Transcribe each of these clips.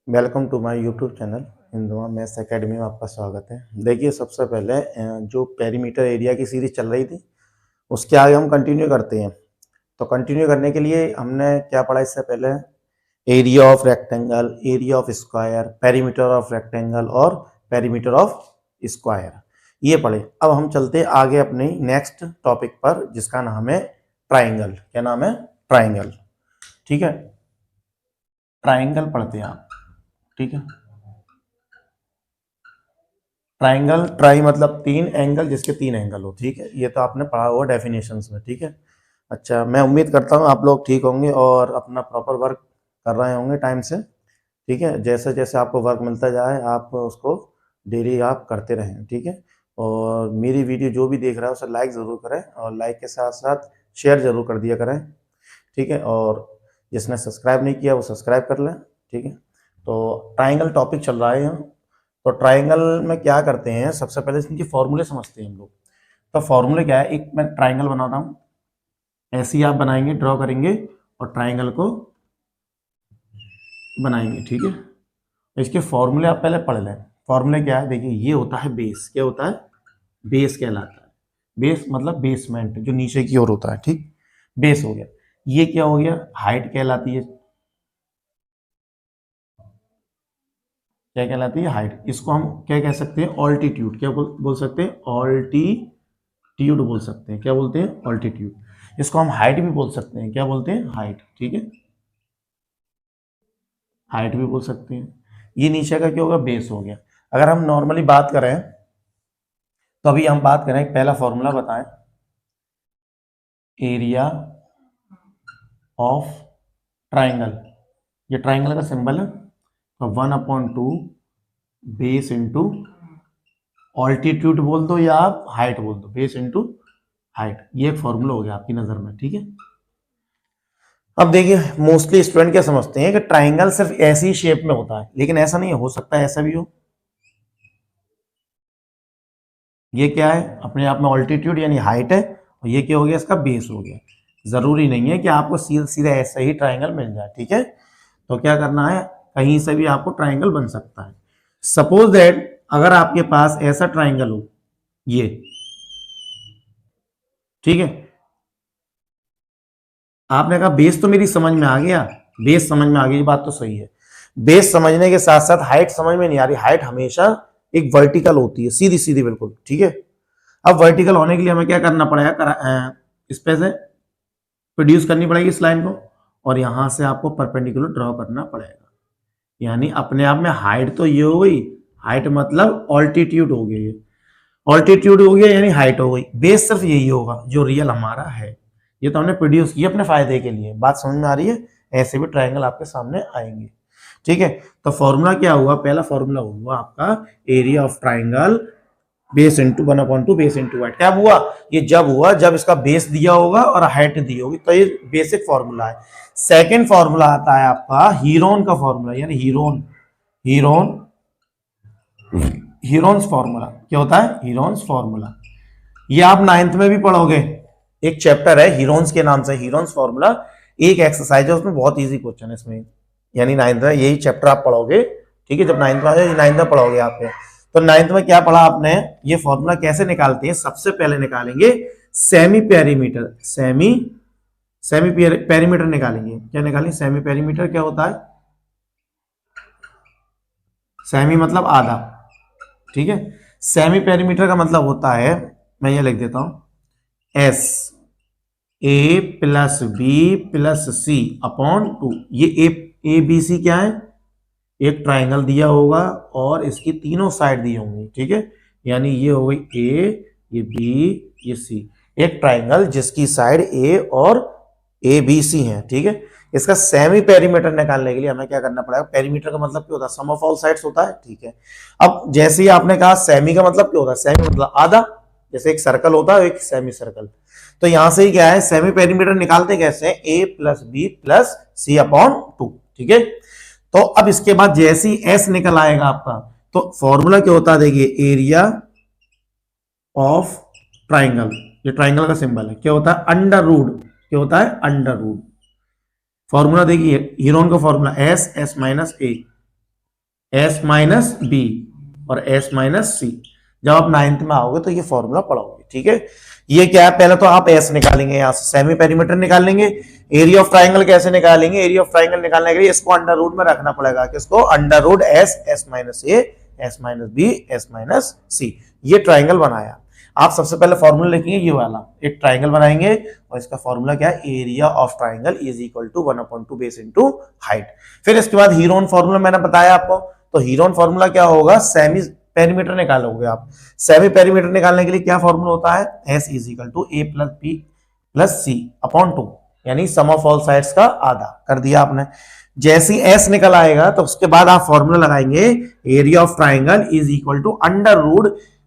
Welcome to my YouTube channel Hindua maths academy में आपका स्वागत है। देखिए सबसे पहले जो पेरीमीटर एरिया की सीरीज चल रही थी उसके आगे हम कंटिन्यू करते हैं। तो कंटिन्यू करने के लिए हमने क्या पढ़ा इससे पहले? Area of rectangle, area of square, perimeter of rectangle और पेरीमीटर ऑफ स्क्वायर, ये पढ़े। अब हम चलते हैं आगे अपने नेक्स्ट टॉपिक पर जिसका नाम है ट्राइंगल। क्या नाम है? ट्राइंगल। ठीक है, ट्राइंगल पढ़ते हैं आप। ठीक है, ट्राइंगल, ट्राई मतलब तीन, एंगल जिसके तीन एंगल हो। ठीक है, ये तो आपने पढ़ा हुआ डेफिनेशंस में। ठीक है, अच्छा, मैं उम्मीद करता हूँ आप लोग ठीक होंगे और अपना प्रॉपर वर्क कर रहे होंगे टाइम से। ठीक है, जैसे जैसे आपको वर्क मिलता जाए आप उसको डेली आप करते रहें। ठीक है, और मेरी वीडियो जो भी देख रहा है उसे लाइक ज़रूर करें और लाइक के साथ साथ शेयर ज़रूर कर दिया करें। ठीक है, और जिसने सब्सक्राइब नहीं किया वो सब्सक्राइब कर लें। ठीक है, तो ट्राइंगल टॉपिक चल रहा है यहाँ। तो ट्राइंगल में क्या करते हैं, सबसे पहले इनके फॉर्मूले समझते हैं हम लोग। तो फॉर्मूले क्या है, एक मैं ट्राइंगल बनाता हूँ, ऐसे ही आप बनाएंगे, ड्रॉ करेंगे और ट्राइंगल को बनाएंगे। ठीक है, इसके फॉर्मूले आप पहले पढ़ लें। फॉर्मूले क्या है, देखिए ये होता है बेस। क्या होता है? बेस कहलाता है। बेस मतलब बेसमेंट, जो नीचे की ओर होता है। ठीक, बेस हो गया। ये क्या हो गया? हाइट कहलाती है। क्या कहलाती है? हाइट। इसको हम क्या कह सकते हैं? ऑल्टीट्यूड। क्या बोल सकते हैं? ऑल्टीट्यूड बोल सकते हैं। क्या बोलते हैं? ऑल्टीट्यूड। इसको हम हाइट भी बोल सकते हैं। क्या बोलते हैं? हाइट। ठीक है, हाइट भी बोल सकते हैं। ये नीचे का क्या होगा? बेस हो गया। अगर हम नॉर्मली बात करें तो अभी हम बात करें, पहला फॉर्मूला बताएं, एरिया ऑफ ट्राइंगल। ये ट्राइंगल का सिंबल है, तो 1/2 बेस इंटू ऑल्टीट्यूड बोल दो या आप हाइट बोल दो, बेस इंटू हाइट। ये एक फॉर्मूला हो गया आपकी नजर में। ठीक है, अब देखिए मोस्टली स्टूडेंट क्या समझते हैं कि ट्राइंगल सिर्फ ऐसी शेप में होता है, लेकिन ऐसा नहीं है। हो सकता है ऐसा भी हो। ये क्या है? अपने आप में ऑल्टीट्यूड यानी हाइट है, और ये क्या हो गया? इसका बेस हो गया। जरूरी नहीं है कि आपको सीधा सीधा ऐसा ही ट्राइंगल मिल जाए। ठीक है, तो क्या करना है, कहीं से भी आपको ट्राइंगल बन सकता है। सपोज दैट अगर आपके पास ऐसा ट्राइंगल हो, ये, ठीक है, आपने कहा बेस तो मेरी समझ में आ गया, बेस समझ में आ गई, बात तो सही है। बेस समझने के साथ साथ हाइट समझ में नहीं आ रही। हाइट हमेशा एक वर्टिकल होती है, सीधी सीधी बिल्कुल। ठीक है, अब वर्टिकल होने के लिए हमें क्या करना पड़ेगा? इस पे से प्रोड्यूस करनी पड़ेगी इस लाइन को, और यहां से आपको परपेंडिकुलर ड्रॉ करना पड़ेगा। यानी अपने आप में हाइट तो ये हो गई, हाइट मतलब ऑल्टीट्यूड हो गई, ऑल्टीट्यूड हो गया यानी हाइट हो गई। बेस सिर्फ यही होगा जो रियल हमारा है। ये तो हमने प्रोड्यूस किया अपने फायदे के लिए। बात समझ में आ रही है? ऐसे भी ट्राइंगल आपके सामने आएंगे। ठीक है, तो फॉर्मूला क्या हुआ? पहला फॉर्मूला हुआ आपका area of triangle base into 1/2 base into height. क्या हुआ? ये जब हुआ जब इसका बेस दिया होगा और हाइट दी होगी। तो ये बेसिक फॉर्मूला है। सेकेंड फॉर्मूला आता है आपका हीरोन का फॉर्मूला, यानी हीरोन, हीरोन, हीरोन्स फॉर्मूला। क्या होता है? Heron's formula. ये आप नाइन्थ में भी पढ़ोगे, एक चैप्टर है हीरोन्स के नाम से, हीरोन्स फॉर्मूला। एक एक्सरसाइज है उसमें, बहुत इजी क्वेश्चन है इसमें, यानी नाइन्थ में यही चैप्टर आप पढ़ोगे। ठीक है, जब नाइन्थ में, नाइन्थ में पढ़ोगे आप। तो नाइन्थ में क्या पढ़ा आपने? ये फॉर्मूला कैसे निकालते हैं? सबसे पहले निकालेंगे सेमी पेरीमीटर। सेमी पेरीमीटर निकालेंगे। क्या निकालेंगे? Semi perimeter. क्या होता है? सेमी मतलब आधा। ठीक है, सेमी पेरीमीटर का मतलब होता है, मैं ये लिख देता हूं, S A plus B plus C upon 2। ये ए बी सी क्या है? एक ट्राइंगल दिया होगा और इसकी तीनों साइड दी होंगी। ठीक है, यानी ये हो गई ए, ये बी, ये सी। एक ट्राइंगल जिसकी साइड ए और ए बी सी है। ठीक है, इसका सेमी पेरीमीटर निकालने के लिए हमें क्या करना पड़ेगा? पेरीमीटर का मतलब क्या होता है? सम ऑफ ऑल साइड्स होता है। ठीक है, अब जैसे ही आपने कहा सेमी का मतलब क्या होता है? सेमी मतलब आधा। जैसे एक सर्कल होता है, एक सेमी सर्कल। तो यहां से ही क्या है, सेमी पेरीमीटर निकालते कैसे? ए plus B plus C upon 2। ठीक है, तो अब इसके बाद जैसे ही एस निकल आएगा आपका, तो फॉर्मूला क्या होता है? देखिए एरिया ऑफ ट्राइंगल, ये ट्राइंगल का सिंबल है। क्या होता है? Under root. क्या होता है? Under root. फॉर्मूला देखिए, हीरोन का formula S, S minus A, S minus B और एस माइनस सी। जब आप 9th में आओगे तो ये फॉर्मूला पढ़ोगे, ठीक है। ये क्या है, पहले तो आप एस निकालेंगे, यहां से सेमी पेरीमीटर निकालेंगे। एरिया ऑफ ट्राइंगल कैसे निकालेंगे, एरिया ऑफ ट्राइंगल निकालने के लिए इसको अंडर रूट में रखना पड़ेगा, किसको, under root S, S minus A, S minus B, S minus C. ये ट्राइंगल बनाया। आप सबसे पहले फॉर्मूला लिखेंगे ये वाला, एक ट्राइंगल बनाएंगे और इसका फॉर्मूला क्या है, area of triangle is equal to 1/2 base into height. फिर इसके बाद हीरोन फॉर्मूला मैंने बताया आपको, तो हीरोन फॉर्मूला क्या होगा, सेमी पेरीमीटर निकालोगे आप। सेमी पेरीमीटर निकालने के लिए क्या फॉर्मूला होता है, S is equal to A plus B plus C upon 2, यानी सम ऑफ ऑल साइड्स का आधा कर दिया आपने। जैसे एस निकल आएगा तो उसके बाद आप फॉर्मूला लगाएंगे, area of triangle is equal to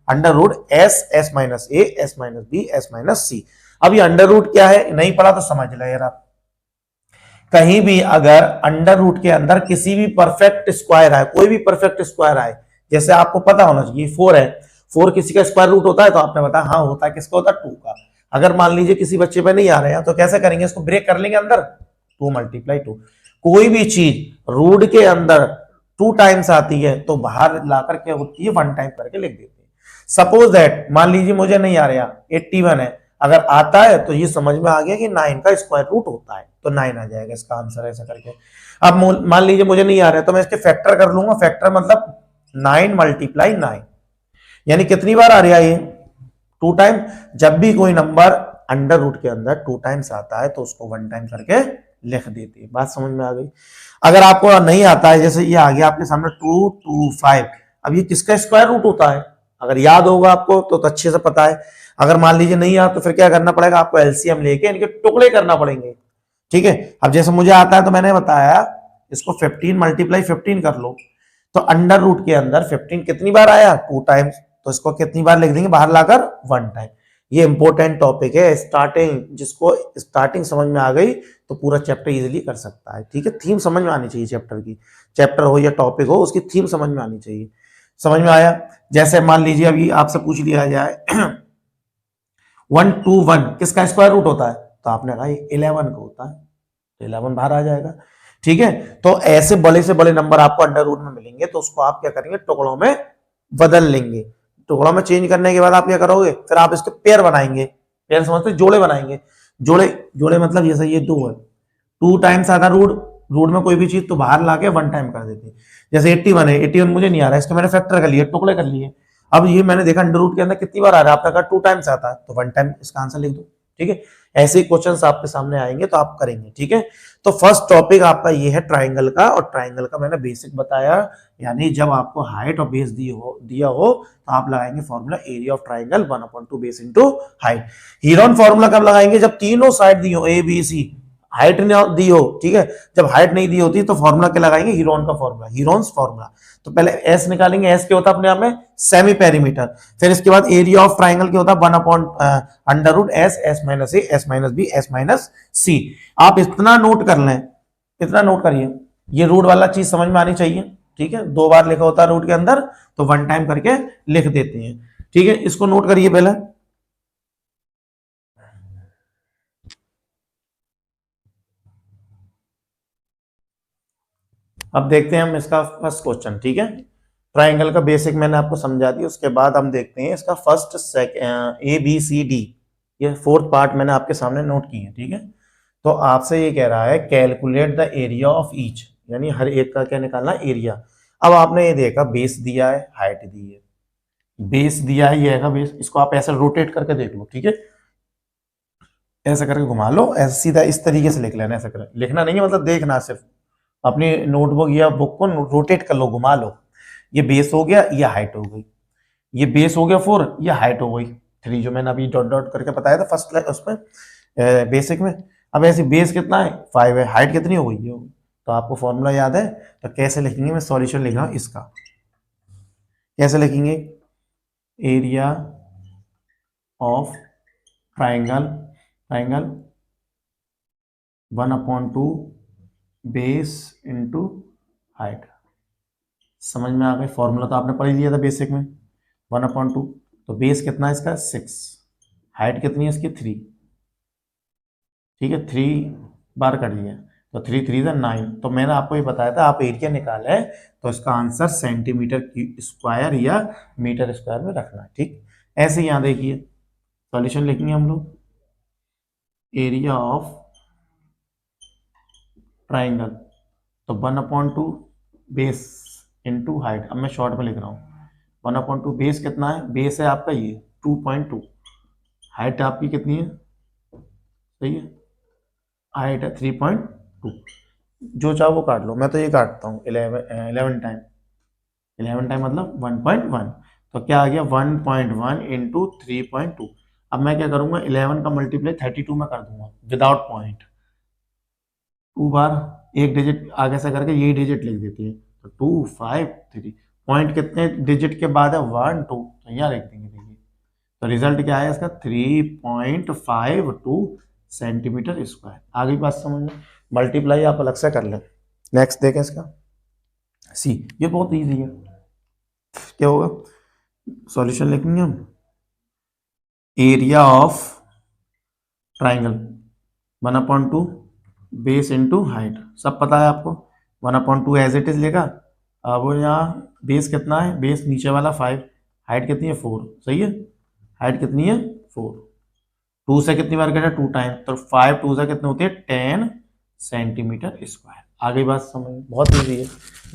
under root S, S minus A, S minus B, S minus C. अब ये अंडर रूट क्या है, नहीं पढ़ा तो समझ लो यार आप। कहीं भी अगर अंडर रूट के अंदर किसी भी परफेक्ट स्क्वायर आए, कोई भी परफेक्ट स्क्वायर आए, जैसे आपको पता होना चाहिए 4 है, 4 किसी का स्क्वायर रूट होता है, तो आपने बताया हाँ होता है, किसका होता है, 2 का। अगर मान लीजिए किसी बच्चे पे नहीं आ रहे हैं तो कैसे करेंगे, इसको ब्रेक कर लेंगे अंदर, 2 × 2। कोई भी चीज रूट के अंदर 2 टाइम्स आती है तो बाहर लाकर क्या होती है, 1 टाइम करके लिख देते हैं। सपोज दैट मान लीजिए मुझे नहीं आ रहा, 81 है, अगर आता है तो ये समझ में आ गया कि 9 का स्क्वायर रूट होता है, तो 9 आ जाएगा इसका आंसर, ऐसा करके। अब मान लीजिए मुझे नहीं आ रहा है तो मैं इसके फैक्टर कर लूंगा, फैक्टर मतलब 9 × 9, यानी कितनी बार आ रहा है ये, 2 टाइम। जब भी कोई नंबर अंडर रूट के अंदर 2 टाइम्स आता है तो उसको 1 टाइम करके लिख देते हैं। बात समझ में आ गई। अगर आपको नहीं आता है, जैसे ये आ गया आपके सामने 2 2 5, अब ये किसका स्क्वायर रूट होता है, अगर याद होगा आपको तो अच्छे से पता है। अगर मान लीजिए नहीं याद तो फिर क्या करना पड़ेगा, आपको एलसीएम लेके इनके टुकड़े करना पड़ेंगे, ठीक है। अब जैसे मुझे आता है तो मैंने बताया इसको 15 × 15 कर लो, तो अंडर रूट के अंदर 15 कितनी बार आया, 2 टाइम्स, तो इसको कितनी बार लिख देंगे बाहर लाकर, 1 टाइम। ये इंपॉर्टेंट टॉपिक है, स्टार्टिंग, जिसको स्टार्टिंग समझ में आ गई तो पूरा चैप्टर इजीली कर सकता है, ठीक है। थीम समझ में आनी चाहिए चैप्टर की, चैप्टर हो या टॉपिक हो, उसकी थीम समझ में आनी चाहिए। समझ में आया। जैसे मान लीजिए अभी आपसे पूछ लिया जाए 1 2 1 किसका स्क्वायर रूट होता है, तो आपने कहा 11 का होता है, तो 11 बाहर आ जाएगा, ठीक है। तो ऐसे बड़े से बड़े नंबर आपको अंडर रूट में मिलेंगे तो उसको आप क्या करेंगे, टुकड़ों में बदल लेंगे। टुकड़ों में चेंज करने के बाद आप क्या करोगे, फिर आप इसके पेयर बनाएंगे, पेयर समझते, जोड़े बनाएंगे। जोड़े जोड़े मतलब जैसे ये 2 है, 2 टाइम्स आता रूट, रूट में कोई भी चीज तो बाहर लाके 1 टाइम कर देते हैं। जैसे 81 है, 81 मुझे नहीं आ रहा है, इसके मैंने फैक्टर कर लिए, टुकड़े कर लिए। अब ये मैंने देखा अंडर रूट के अंदर कितनी बार आ रहा है, आपने कहा 2 टाइम्स आता है, तो 1 टाइम इसका आंसर लिख दो, ठीक है। ऐसे ही क्वेश्चंस आपके सामने आएंगे तो आप करेंगे, ठीक है। तो फर्स्ट टॉपिक आपका ये है ट्राइंगल का, और ट्राइंगल का मैंने बेसिक बताया, यानी जब आपको हाइट और बेस दिया हो तो आप लगाएंगे formula area of triangle 1/2 base into height. Heron formula कब लगाएंगे, जब तीनों साइड दी हो, ए बी सी, हाइट दी हो, ठीक है। जब हाइट नहीं दी होती तो फॉर्मूला क्या लगाएंगे, हीरोन का फॉर्मूला, हीरोन्स फॉर्मूला। तो पहले एस निकालेंगे, एस क्या होता है अपने आप में, सेमी पेरीमीटर। फिर इसके बाद एरिया ऑफ ट्राइंगल क्या होता है, 1/√(() S, S minus A, S minus B, S minus C. आप इतना नोट कर लें, इतना नोट करिए, ये रूट वाला चीज समझ में आनी चाहिए, ठीक है। 2 बार लिखा होता है रूट के अंदर तो 1 टाइम करके लिख देते हैं, ठीक है। इसको नोट करिए पहले। अब देखते हैं हम इसका फर्स्ट क्वेश्चन, ठीक है। ट्राइंगल का बेसिक मैंने आपको समझा दिया, उसके बाद हम देखते हैं इसका first A B C D, ये 4th पार्ट मैंने आपके सामने नोट की है, ठीक है। तो आपसे ये कह रहा है calculate the area of each, यानी हर एक का क्या निकालना, एरिया। अब आपने ये देखा बेस दिया है, हाइट दी है, बेस दिया है, ये है बेस, इसको आप ऐसे रोटेट करके देख लो, ठीक है। ऐसा करके घुमा लो, ऐसे सीधा इस तरीके से लिख लेना, ऐसा कर लिखना नहीं है, मतलब देखना, सिर्फ अपनी नोटबुक या बुक को रोटेट कर लो, घुमा लो। ये बेस हो गया, ये हाइट हो गई, ये बेस हो गया 4, ये हाइट हो गई 3, जो मैंने अभी डॉट डॉट करके बताया था फर्स्ट उसमें बेसिक में। अब ऐसे बेस कितना है, 5 है, हाइट कितनी हो गई, तो आपको फॉर्मूला याद है, तो कैसे लिखेंगे, मैं सॉल्यूशन लिख रहा हूं इसका, कैसे लिखेंगे, area of triangle, triangle 1/2 base into height. समझ में आ गई, फॉर्मूला तो आपने पढ़ ही लिया था बेसिक में, 1/2, तो बेस कितना है इसका 6, हाइट कितनी है इसकी 3, ठीक है, 3 बार कर लिया, तो 3 3 9। तो मैंने आपको ये बताया था आप एरिया निकाले तो इसका आंसर सेंटीमीटर स्क्वायर या मीटर स्क्वायर में रखना है। ठीक, ऐसे ही यहाँ देखिए सॉल्यूशन लिखेंगे हम लोग, एरिया ऑफ ट्राइंगल तो 1/2 बेस इंटू हाइट। अब मैं शॉर्ट में लिख रहा हूँ 1/2 बेस कितना है, बेस है आपका ये 2.2, हाइट आपकी कितनी है, सही है, हाइट है 3.2। जो चाहो वो काट लो, मैं तो ये काटता हूँ 11 टाइम, 11 टाइम मतलब 1.1। तो क्या आ गया 1.1 इंटू 3.2। अब मैं क्या करूंगा 11 का मल्टीप्लाई 32 में कर दूंगा विदाउट पॉइंट, 2 बार एक डिजिट आगे से करके यही डिजिट लिख देते हैं। तो 2 5 3, पॉइंट कितने डिजिट के बाद है 1 2, तो यहाँ लिख देंगे। देखिए तो रिजल्ट क्या है इसका 3.52 सेंटीमीटर स्क्वायर। आगे बात समझ में, मल्टीप्लाई आप अलग से कर लें। नेक्स्ट देखें इसका सी, ये बहुत इजी है। क्या होगा, सॉल्यूशन लिखेंगे हम, area of triangle 1/2 base into height, सब पता है आपको, 1/2 एज इट इज लेगा। अब यहाँ बेस कितना है, बेस नीचे वाला 5, हाइट कितनी है 4, सही है, हाइट कितनी है 4, 2 से कितनी बार कटा 2 टाइम, तो 5 2 से कितने होते हैं 10 सेंटीमीटर स्क्वायर। आगे बात समझ, बहुत इजी है।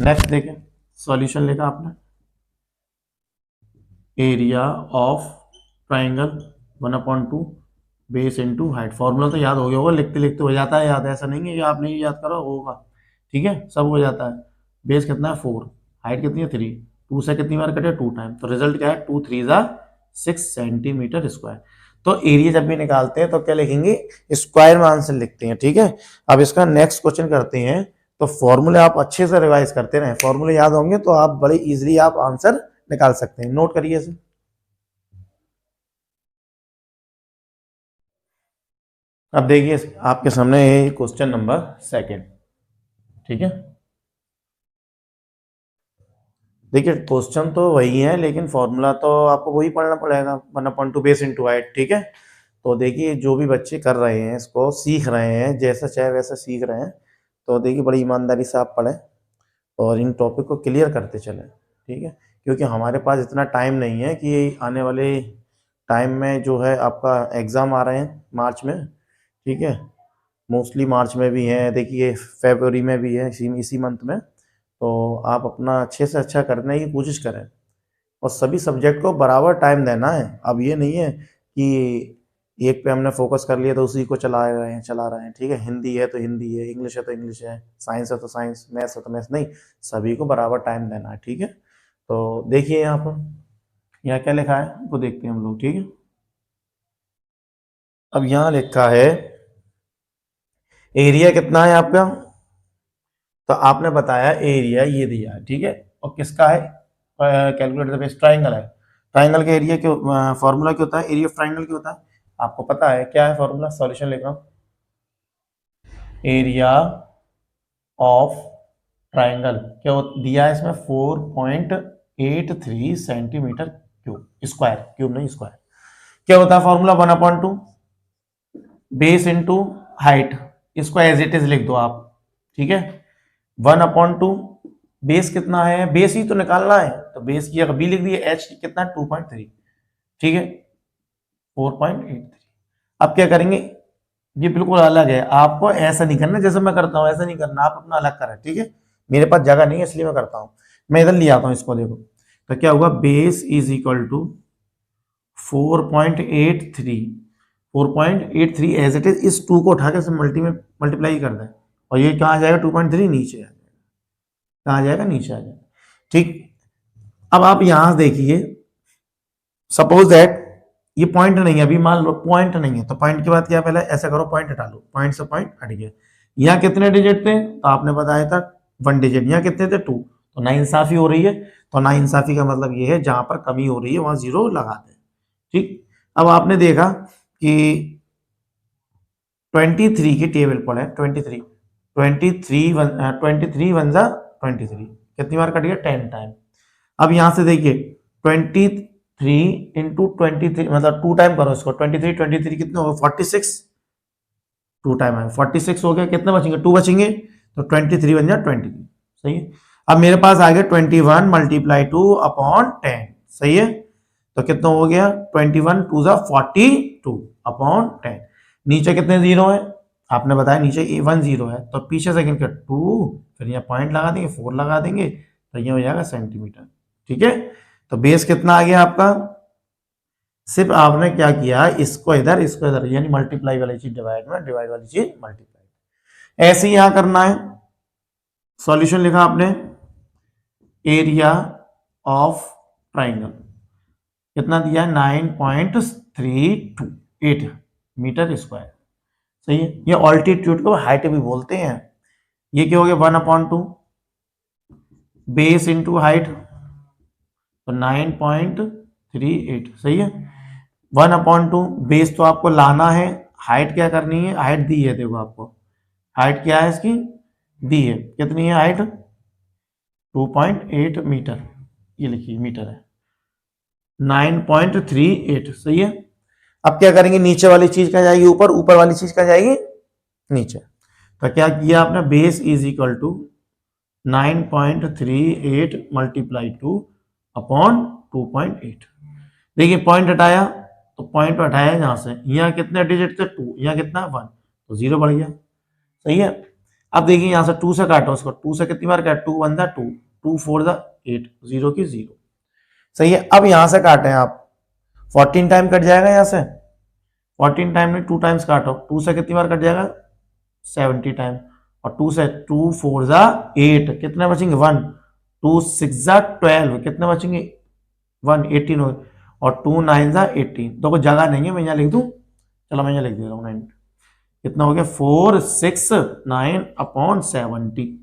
नेक्स्ट देखें सॉल्यूशन लेगा आपने, area of triangle 1/2 base into height. Formula तो याद हो गया होगा, लिखते लिखते हो जाता है याद, ऐसा नहीं है कि आप नहीं याद करो होगा, ठीक है सब हो जाता है। बेस कितना है 4, हाइट कितनी है 3, 2 से कितनी बार कटे 2 टाइम, तो रिजल्ट क्या है 2 3 जा 6 सेंटीमीटर स्क्वायर। तो एरिया जब भी निकालते हैं तो क्या लिखेंगे, स्क्वायर में आंसर लिखते हैं। ठीक है, अब इसका नेक्स्ट क्वेश्चन करते हैं। तो फॉर्मूले आप अच्छे से रिवाइज करते रहे, फॉर्मूले याद होंगे तो आप बड़े इजीली आप आंसर निकाल सकते हैं। नोट करिए इसे। अब देखिए आपके सामने है क्वेश्चन नंबर 2, ठीक है। देखिए क्वेश्चन तो वही है लेकिन फॉर्मूला तो आपको वही पढ़ना पड़ेगा 1/2 बेस इंटू हाइट। ठीक है, तो देखिए जो भी बच्चे कर रहे हैं इसको सीख रहे हैं, जैसा चाहे वैसा सीख रहे हैं, तो देखिए बड़ी ईमानदारी से आप पढ़ें और इन टॉपिक को क्लियर करते चलें। ठीक है, क्योंकि हमारे पास इतना टाइम नहीं है कि आने वाले टाइम में जो है आपका एग्ज़ाम आ रहे हैं मार्च में। ठीक है, मोस्टली मार्च में भी है, देखिए फरवरी में भी है, इसी मंथ में। तो आप अपना अच्छे से अच्छा करने की कोशिश करें और सभी सब्जेक्ट को बराबर टाइम देना है। अब ये नहीं है कि एक पे हमने फोकस कर लिया तो उसी को चला रहे हैं। ठीक है, हिंदी है तो हिंदी है, इंग्लिश है तो इंग्लिश है, साइंस है तो साइंस, मैथ्स है तो मैथ्स, नहीं, सभी को बराबर टाइम देना है। ठीक है, तो देखिए यहाँ पर यहाँ क्या लिखा है वो देखते हैं हम लोग। ठीक है, अब यहाँ लिखा है एरिया कितना है आपका, तो आपने बताया एरिया ये दिया है। ठीक है, और किसका है, कैलकुलेट द बेस, ट्राइंगल है। ट्राइंगल के एरिया क्यों, फॉर्मूला क्या होता है, एरिया ऑफ ट्राइंगल क्या होता है आपको पता है, क्या है फॉर्मूला, सॉल्यूशन लिख रहा हूँ, एरिया ऑफ ट्राइंगल क्या दिया है इसमें 4.83 सेंटीमीटर क्यूब, स्क्वायर, क्यूब नहीं स्क्वायर। क्या होता है फॉर्मूला 1/2 बेस इंटू हाइट, इसको एज इट इज लिख दो आप। ठीक है, 1/2 बेस कितना है, बेस ही तो निकालना है, तो बेस की बी लिख दिए, एच कितना 2.3, ठीक है 4.83। अब क्या करेंगे, ये बिल्कुल अलग है, आपको ऐसा नहीं करना जैसे मैं करता हूं, ऐसा नहीं करना, आप अपना अलग करें। ठीक है, मेरे पास जगह नहीं है इसलिए मैं करता हूं, मैं इधर ले आता हूं इसको। देखो तो क्या होगा, base is equal to 4.83, 4.83 as it is, इस 2 को उठा के मल्टीप्लाई कर दें, और ये कहाँ जाएगा 2.3 नीचे आ जाएगा, कहाँ जाएगा नीचे आ जाएगा। ठीक, अब आप यहां देखिए, सपोज दैट ये पॉइंट नहीं है, अभी मान लो पॉइंट नहीं है, तो पॉइंट के बाद क्या, पहले ऐसा करो पॉइंट हटा लो, पॉइंट से पॉइंट हट गया। यहाँ कितने डिजिट थे, तो आपने बताया था 1 डिजिट, यहाँ कितने थे 2, तो नाइंसाफी हो रही है। तो नाइंसाफी का मतलब ये है जहां पर कमी हो रही है वहां 0 लगा दें। ठीक, अब आपने देखा कि 23 की टेबल पर है 23, 23 वन जा 23, कितनी बार कट गया 10 टाइम। अब यहां से देखिए 23 इंटू 23 मतलब 2 टाइम करो इसको, 23 कितने हो 46, 2 टाइम आएगा, 46 हो गया, कितने बचेंगे, 2 बचेंगे, तो 23 बन जाए 23। सही है। अब मेरे पास आ गया 21 मल्टीप्लाई 2 अपॉन 10। सही है। तो कितना हो गया, 21 टू जा 42 अपॉन 10। नीचे कितने जीरो है, आपने बताया नीचे A1 जीरो है, तो पीछे सेकंड का 2, फिर यहाँ पॉइंट लगा देंगे, 4 लगा देंगे, तो ये हो जाएगा सेंटीमीटर। ठीक है। तो बेस कितना आ गया आपका, सिर्फ आपने क्या किया, इसको इधर यानी मल्टीप्लाई वाली चीज डिवाइड में, डिवाइड वाली चीज मल्टीप्लाई। ऐसे ही यहां करना है। सॉल्यूशन लिखा आपने, एरिया ऑफ ट्राइंगल कितना दिया है, 9.328 मीटर स्क्वायर। सही है। ये ऑल्टीट्यूड को हाइट भी बोलते हैं। ये क्या हो गया, 1/2 बेस इंटू हाइट, तो 9.38। सही है। 1/2 बेस तो आपको लाना है, हाइट क्या करनी है, हाइट दी है, देखो आपको हाइट क्या है इसकी, दी है, कितनी है हाइट, 2.8 मीटर, ये लिखिए मीटर है, 9.38। सही है। अब क्या करेंगे, नीचे वाली चीज क्या जाएगी ऊपर, ऊपर वाली चीज क्या जाएगी नीचे। तो क्या किया आपने, base is equal to 9.38 multiply 2 upon 2.8। देखिए पॉइंट हटाया, तो पॉइंट हटाया यहां से, यहाँ कितने डिजिट थे 2, यहाँ कितना 1, तो 0 बढ़ गया। सही है। अब देखिए यहां से 2 से काटो उसको, 2 से कितनी बार काट, 2 1 जा 2, 2 4 जा 8, 0 की 0। सही है। अब यहां से काटें आप, 14 टाइम कट जाएगा यहां से, 14 टाइम में 2 टाइम्स काटो, 2 से कितनी बार कट जाएगा, 70 टाइम, और 2 से 2 4 जा 8, कितने बचेंगे 1, 2 6 जा 12, कितने बचेंगे 1, 18 हो, और 2 9 जा 18। तो कोई जगह नहीं है, मैं यहाँ लिख दूं, चलो मैं यहाँ लिख दे रहा हूँ 9, कितना हो गया 4 6 9 अपॉन 70।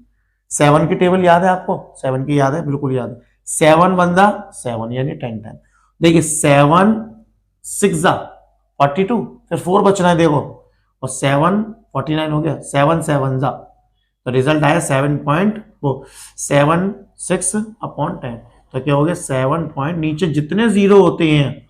7 की टेबल याद है आपको, 7 की याद है, बिल्कुल याद है, 7 बंदा 7 यानी 10 टाइम। देखिए 7 6 जा 42, फिर 4 बचना है देखो, और 7 49 हो गया, 7 7 जा, तो रिजल्ट आया 7 अपॉन 10। तो क्या हो गया 7 पॉइंट, नीचे जितने जीरो होते हैं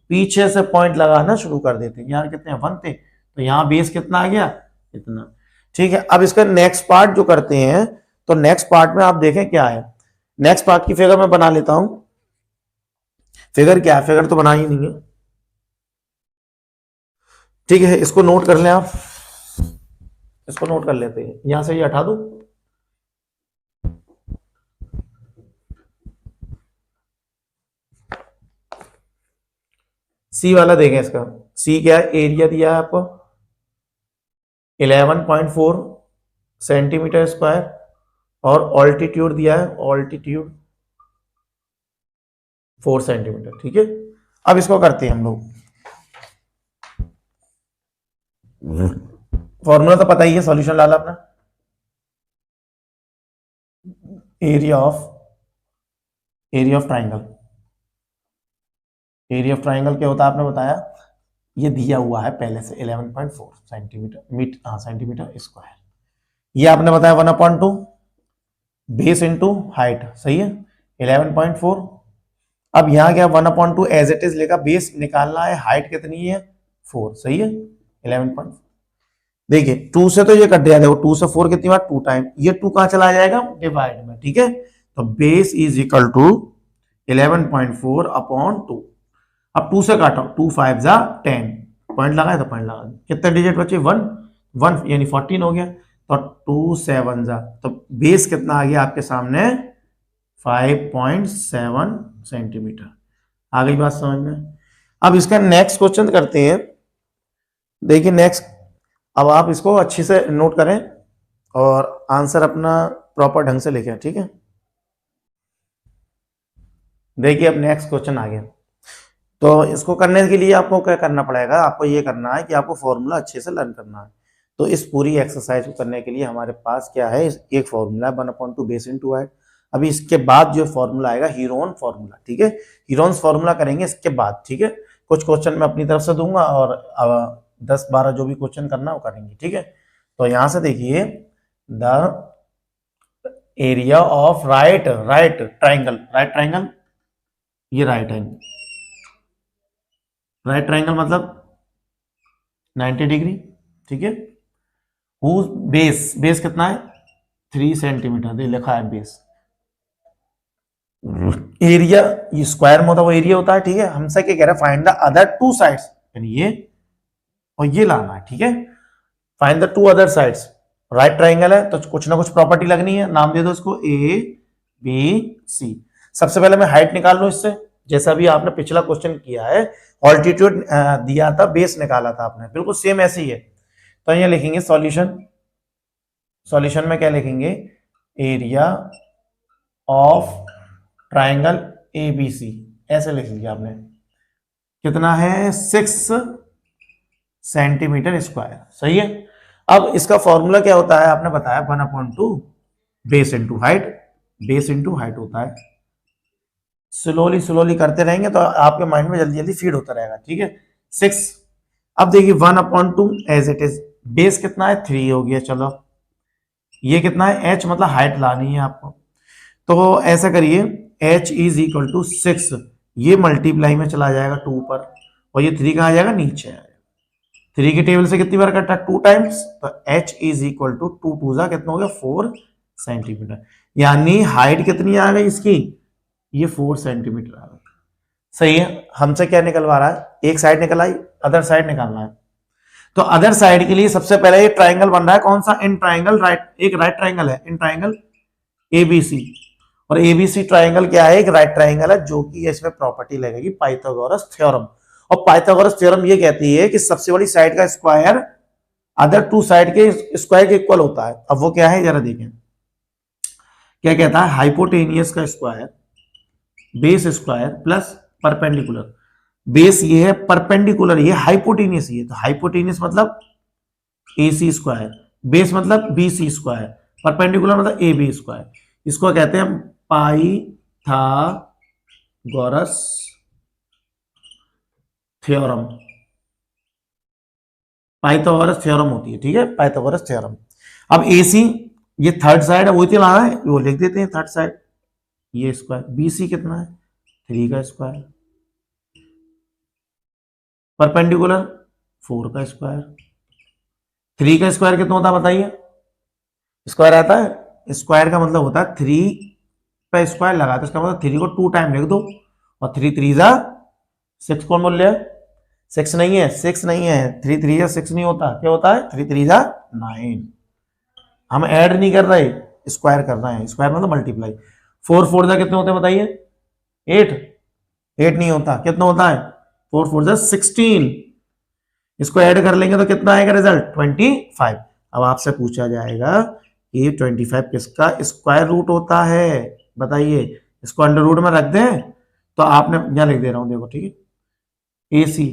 पीछे से पॉइंट लगाना शुरू कर देते हैं। यार कितने 1 थे, तो यहां बेस कितना आ गया, इतना। ठीक है। अब इसका नेक्स्ट पार्ट जो करते हैं, तो नेक्स्ट पार्ट में आप देखें क्या है, नेक्स्ट पार्ट की फिगर मैं बना लेता हूं। फिगर क्या है, फिगर तो बना ही नहीं है। ठीक है, इसको नोट कर लें आप, इसको नोट कर लेते हैं, यहां से ये हटा दो। सी वाला देखें, इसका सी क्या है, एरिया दिया है आपको 11.4 सेंटीमीटर स्क्वायर, और ऑल्टीट्यूड दिया है, ऑल्टीट्यूड 4 सेंटीमीटर। ठीक है। अब इसको करते हैं हम लोग, फॉर्मूला तो पता ही है, सॉल्यूशन डाला अपना, area of triangle, area of triangle क्या होता है आपने बताया, ये दिया हुआ है पहले से 11.4 सेंटीमीटर स्क्वायर, ये आपने बताया 1/2 बेस इंटू हाइट। सही है। 11.4, अब यहां क्या 1/2 एज इट इज लेगा, बेस निकालना है, हाइट कितनी है 4। सही है। 11.4, देखिए 2 से तो ये कट गया, देखो 2 से 4 कितनी बार 2 टाइम, ये 2 कहां चला जाएगा, डिवाइड में। ठीक है। तो base is equal to 11.4 upon 2। अब 2 से काटो, 2 5 जा 10, पॉइंट लगाए तो पॉइंट लगा, कितने डिजिट बचे 1 1 यानी 14 हो गया, तो 2 7 जा, तो बेस कितना आ गया आपके सामने 5.7 सेंटीमीटर। आ गई बात समझ में। अब इसका नेक्स्ट क्वेश्चन करते हैं। देखिए नेक्स्ट, अब आप इसको अच्छे से नोट करें और आंसर अपना प्रॉपर ढंग से लिखें। ठीक है। देखिए अब नेक्स्ट क्वेश्चन आ गया, तो इसको करने के लिए आपको क्या करना पड़ेगा, आपको ये करना है कि आपको फॉर्मूला अच्छे से लर्न करना है। तो इस पूरी एक्सरसाइज को करने के लिए हमारे पास क्या है, एक फॉर्मूला है 1/2 बेस इंटू हाइट। अभी इसके बाद जो फॉर्मूला आएगा हीरोन फॉर्मूला। ठीक है। हीरोन्स फॉर्मूला करेंगे इसके बाद। ठीक है। कुछ क्वेश्चन मैं अपनी तरफ से दूंगा, और 10 12 जो भी क्वेश्चन करना वो करेंगे। ठीक है। तो यहां से देखिए, the area of right triangle, ये राइट ट्राइंगल मतलब 90 डिग्री। ठीक है। हुज बेस, बेस कितना है 3 सेंटीमीटर, दे लिखा है बेस। एरिया ये स्क्वायर में होता है वो एरिया होता है, ठीक है। हमसे क्या कह रहा है, find the other two sides, यानी ये और ये लाना है, ठीक है। Find the two other sides, right triangle है तो कुछ ना कुछ प्रॉपर्टी लगनी है, नाम दे दो इसको ए बी सी। सबसे पहले मैं हाइट निकाल लूं इससे, जैसा भी आपने पिछला क्वेश्चन किया है, ऑल्टीट्यूड दिया था, बेस निकाला था आपने, बिल्कुल सेम ऐसे ही है। तो ये लिखेंगे सॉल्यूशन, सॉल्यूशन में क्या लिखेंगे, area of triangle A B C, ऐसे लिख लिया आपने, कितना है 6 सेंटीमीटर स्क्वायर, सही है। अब इसका फॉर्मूला क्या होता है, आपने बताया 1/2 base into height, base into height होता है। स्लोली स्लोली करते रहेंगे तो आपके माइंड में जल्दी जल्दी फीड होता रहेगा, ठीक है। 6, अब देखिए 1/2 एज इट इज, बेस कितना है 3 हो गया, चलो ये कितना है h, मतलब हाइट लानी है आपको, तो ऐसा करिए h इज इक्वल टू 6, ये मल्टीप्लाई में चला जाएगा 2 पर, और ये 3 कहाँ जाएगा, नीचे आएगा। 3 की टेबल से कितनी बार कटा, 2 टाइम्स, तो h इज इक्वल टू 2 2 जा कितना हो गया 4 सेंटीमीटर, यानी हाइट कितनी आ गई इसकी, ये 4 सेंटीमीटर आ गई, सही है। हमसे क्या निकलवा रहा है, एक साइड निकल आई, अदर साइड निकालना है। तो अदर साइड के लिए सबसे पहले ये ट्राइंगल बन रहा है, कौन सा, इन ट्राइंगल राइट, एक राइट ट्राइंगल है, इन ट्राइंगल एबीसी, और एबीसी ट्राइंगल क्या है, एक राइट ट्राइंगल है, जो कि इसमें प्रॉपर्टी लगेगी पाइथागोरस थ्योरम, और पाइथागोरस थ्योरम ये कहती है कि सबसे बड़ी साइड का स्क्वायर अदर टू साइड के स्क्वायर के इक्वल होता है। अब वो क्या है जरा देखें, क्या कहता है, हाइपोटेनियस का square base square plus perpendicular, base ये है, परपेंडिकुलर ये हाइपोटेनियस, ये तो हाइपोटेनियस मतलब ए सी स्क्वायर, बेस मतलब बी सी स्क्वायर, परपेंडिकुलर मतलब ए बी स्क्वायर, इसको कहते हैं पाइथागोरस थ्योरम, पाइथागोरस थ्योरम होती है, ठीक है, पाइथागोरस थ्योरम। अब ए सी ये थर्ड साइड है, वो इतना लाना है, वो लिख देते हैं थर्ड साइड, ये स्क्वायर, बी सी कितना है 3 का स्क्वायर, परपेंडिकुलर 4 का स्क्वायर, 3 का स्क्वायर कितना होता है बताइए, स्क्वायर आता है, स्क्वायर का मतलब होता है 3 पे स्क्वायर लगा, तो इसका मतलब 3 को 2 टाइम लिख दो, और 3 3 जा 6 कौन बोल रहे हैं, 6 नहीं है, 6 नहीं है, 3 3 जा 6 नहीं होता, क्या होता है 3 3 जा 9, हम ऐड नहीं कर रहे, स्क्वायर कर रहे हैं, स्क्वायर मतलब मल्टीप्लाई, 4 4 जा कितने होते हैं बताइए, 8 8 नहीं होता, कितना होता है 4 4 जा 16, इसको ऐड कर लेंगे तो कितना आएगा रिजल्ट 25। अब आपसे पूछा जाएगा ये 25 किसका स्क्वायर रूट होता है, बताइए, इसको अंडर रूट में रख दें, तो आपने यहां लिख दे रहा हूं देखो, ठीक है, ए सी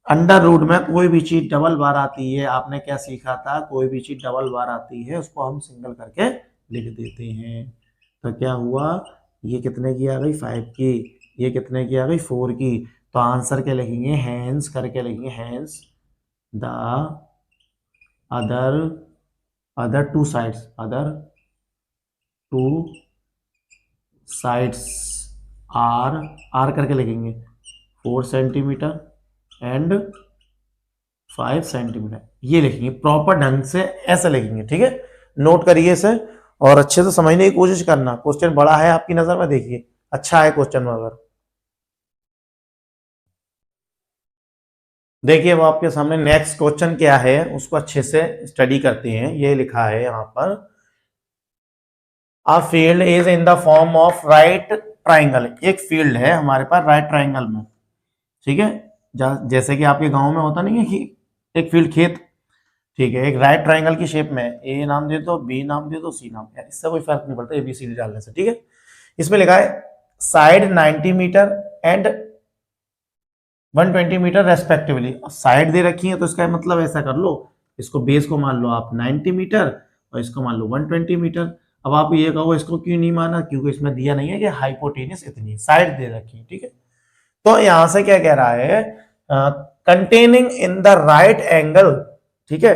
अंडर रूट में कोई भी चीज डबल बार आती है, आपने क्या सीखा था, कोई भी चीज डबल बार आती है उसको हम सिंगल करके लिख देते हैं। तो क्या हुआ, ये कितने की आ गई 5 की, ये कितने की आ गई 4 की, तो आंसर क्या लिखेंगे, हैंस करके लिखेंगे, hence the other two sides, other two sides are करके लिखेंगे 4 सेंटीमीटर एंड 5 सेंटीमीटर, ये लिखेंगे प्रॉपर ढंग से, ऐसे लिखेंगे, ठीक है। नोट करिए इसे और अच्छे से समझने की कोशिश करना, क्वेश्चन बड़ा है आपकी नजर में, देखिए अच्छा है क्वेश्चन में, अगर देखिए वो आपके सामने नेक्स्ट क्वेश्चन क्या है उसको अच्छे से स्टडी करते हैं। ये लिखा है यहाँ पर, a field is in the form of right triangle, एक फील्ड है हमारे पास राइट ट्राइंगल में, ठीक है, जैसे कि आपके गांव में होता नहीं है कि एक फील्ड खेत, ठीक है, एक राइट ट्राइंगल की शेप में, ए नाम दे दो, बी नाम दे दो, सी नाम, यार इससे कोई फर्क नहीं पड़ता एबीसीडी डालने से, ठीक है। इसमें लिखा है side 90 metre and 120 metre respectively, side दे रखी है तो इसका मतलब ऐसा कर लो, इसको बेस को मान लो आप 90 मीटर और इसको मान लो 120 मीटर। अब आप ये कहो इसको क्यों नहीं माना, क्योंकि इसमें दिया नहीं है कि हाइपोटेनियस इतनी साइड दे रखी है, ठीक है। तो यहां से क्या कह रहा है, containing in the right angle, ठीक है,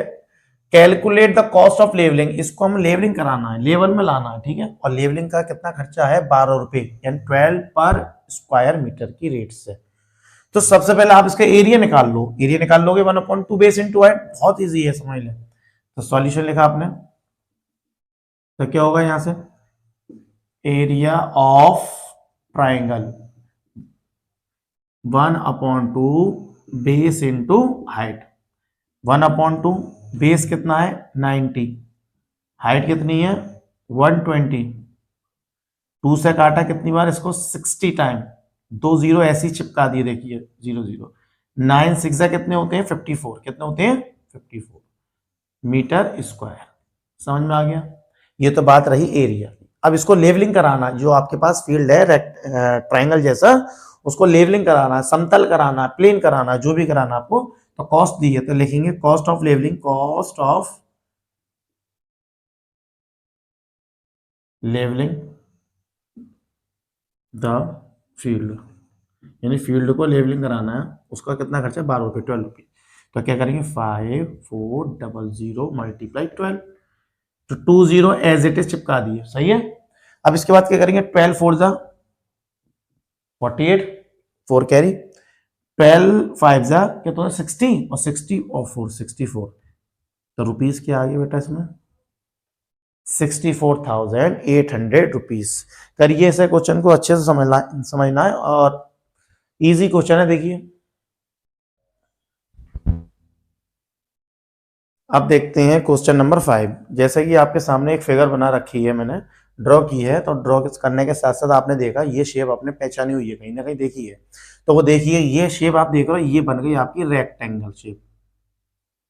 calculate the cost of levelling, इसको हम लेवलिंग कराना है, लेवल में लाना है, ठीक है, और लेवलिंग का कितना खर्चा है 12 रुपए, यानी 12 पर स्क्वायर मीटर की रेट से। तो सबसे पहले आप इसका एरिया निकाल लो, एरिया निकाल लोगे 1/2 बेस इंटू हाइट, बहुत इजी है समझ लें। तो सॉल्यूशन लिखा आपने, तो क्या होगा यहां से, area of triangle 1/2 base into height. 1/2 base कितना है 90, हाइट कितनी है 120, 2 से काटा कितनी बार इसको 60 टाइम, 2 जीरो ऐसे ही चिपका दिए, देखिए 0 0, 9 6 कितने होते हैं 54, कितने होते हैं 54 मीटर स्क्वायर। समझ में आ गया। ये तो बात रही एरिया। अब इसको लेवलिंग कराना, जो आपके पास फील्ड है ट्राइंगल जैसा, उसको लेवलिंग कराना है, समतल कराना है, प्लेन कराना है, जो भी कराना आपको, तो कॉस्ट दी है तो लिखेंगे cost of levelling, cost of levelling the field, यानी फील्ड को लेवलिंग कराना है, उसका कितना खर्चा 12 रुपये 12 रुपये। तो क्या करेंगे 5400 मल्टीप्लाई 12, तो 20 एज इट इज चिपका दिए, सही है। अब इसके बाद क्या करेंगे 12 4 जा 48, 4 कैरी, 12 5 जा कितना 60, और 60 और 4 64, तो रुपीज क्या आ गया बेटा इसमें 64,800 रुपीज। करिए ऐसे क्वेश्चन को अच्छे से समझना है, और इजी क्वेश्चन है। देखिए अब देखते हैं क्वेश्चन नंबर 5। जैसे कि आपके सामने एक फिगर बना रखी है, मैंने ड्रॉ की है, तो ड्रॉ करने के साथ साथ आपने देखा ये शेप आपने पहचानी हुई है, कहीं ना कहीं देखी है। तो वो देखिए ये शेप आप देख रहे हो, ये बन गई आपकी रेक्टेंगल शेप,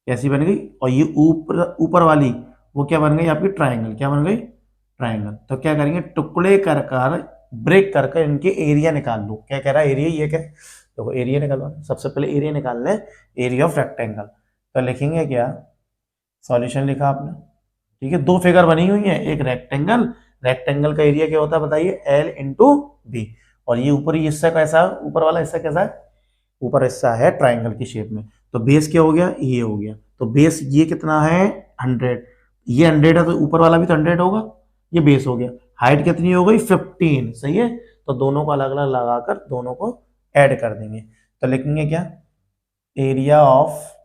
कैसी बन गई, और ये ऊपर ऊपर वाली वो क्या बन गई आपकी ट्राइंगल, क्या बन गई ट्राइंगल। तो क्या करेंगे टुकड़े कर कर ब्रेक कर कर इनके एरिया निकाल लो। क्या कह रहा है एरिया, ये क्या देखो एरिया निकालना, सबसे पहले एरिया निकालना है, एरिया ऑफ रेक्टेंगल। तो लिखेंगे क्या, सॉल्यूशन लिखा आपने, ठीक है। दो फिगर बनी हुई है, एक रेक्टेंगल, रेक्टेंगल का एरिया क्या होता है बताइए एल इंटू बी, और ये ऊपरी हिस्सा कैसा है, ऊपर वाला हिस्सा कैसा है, ऊपर हिस्सा है ट्राइंगल की शेप में। तो बेस क्या हो गया, ये हो गया, तो बेस ये कितना है 100, ये 100 है तो ऊपर वाला भी तो 100 होगा, ये बेस हो गया। हाइट कितनी हो गई 15, सही है। तो दोनों को अलग अलग लगाकर दोनों को ऐड कर देंगे, तो लिखेंगे क्या एरिया ऑफ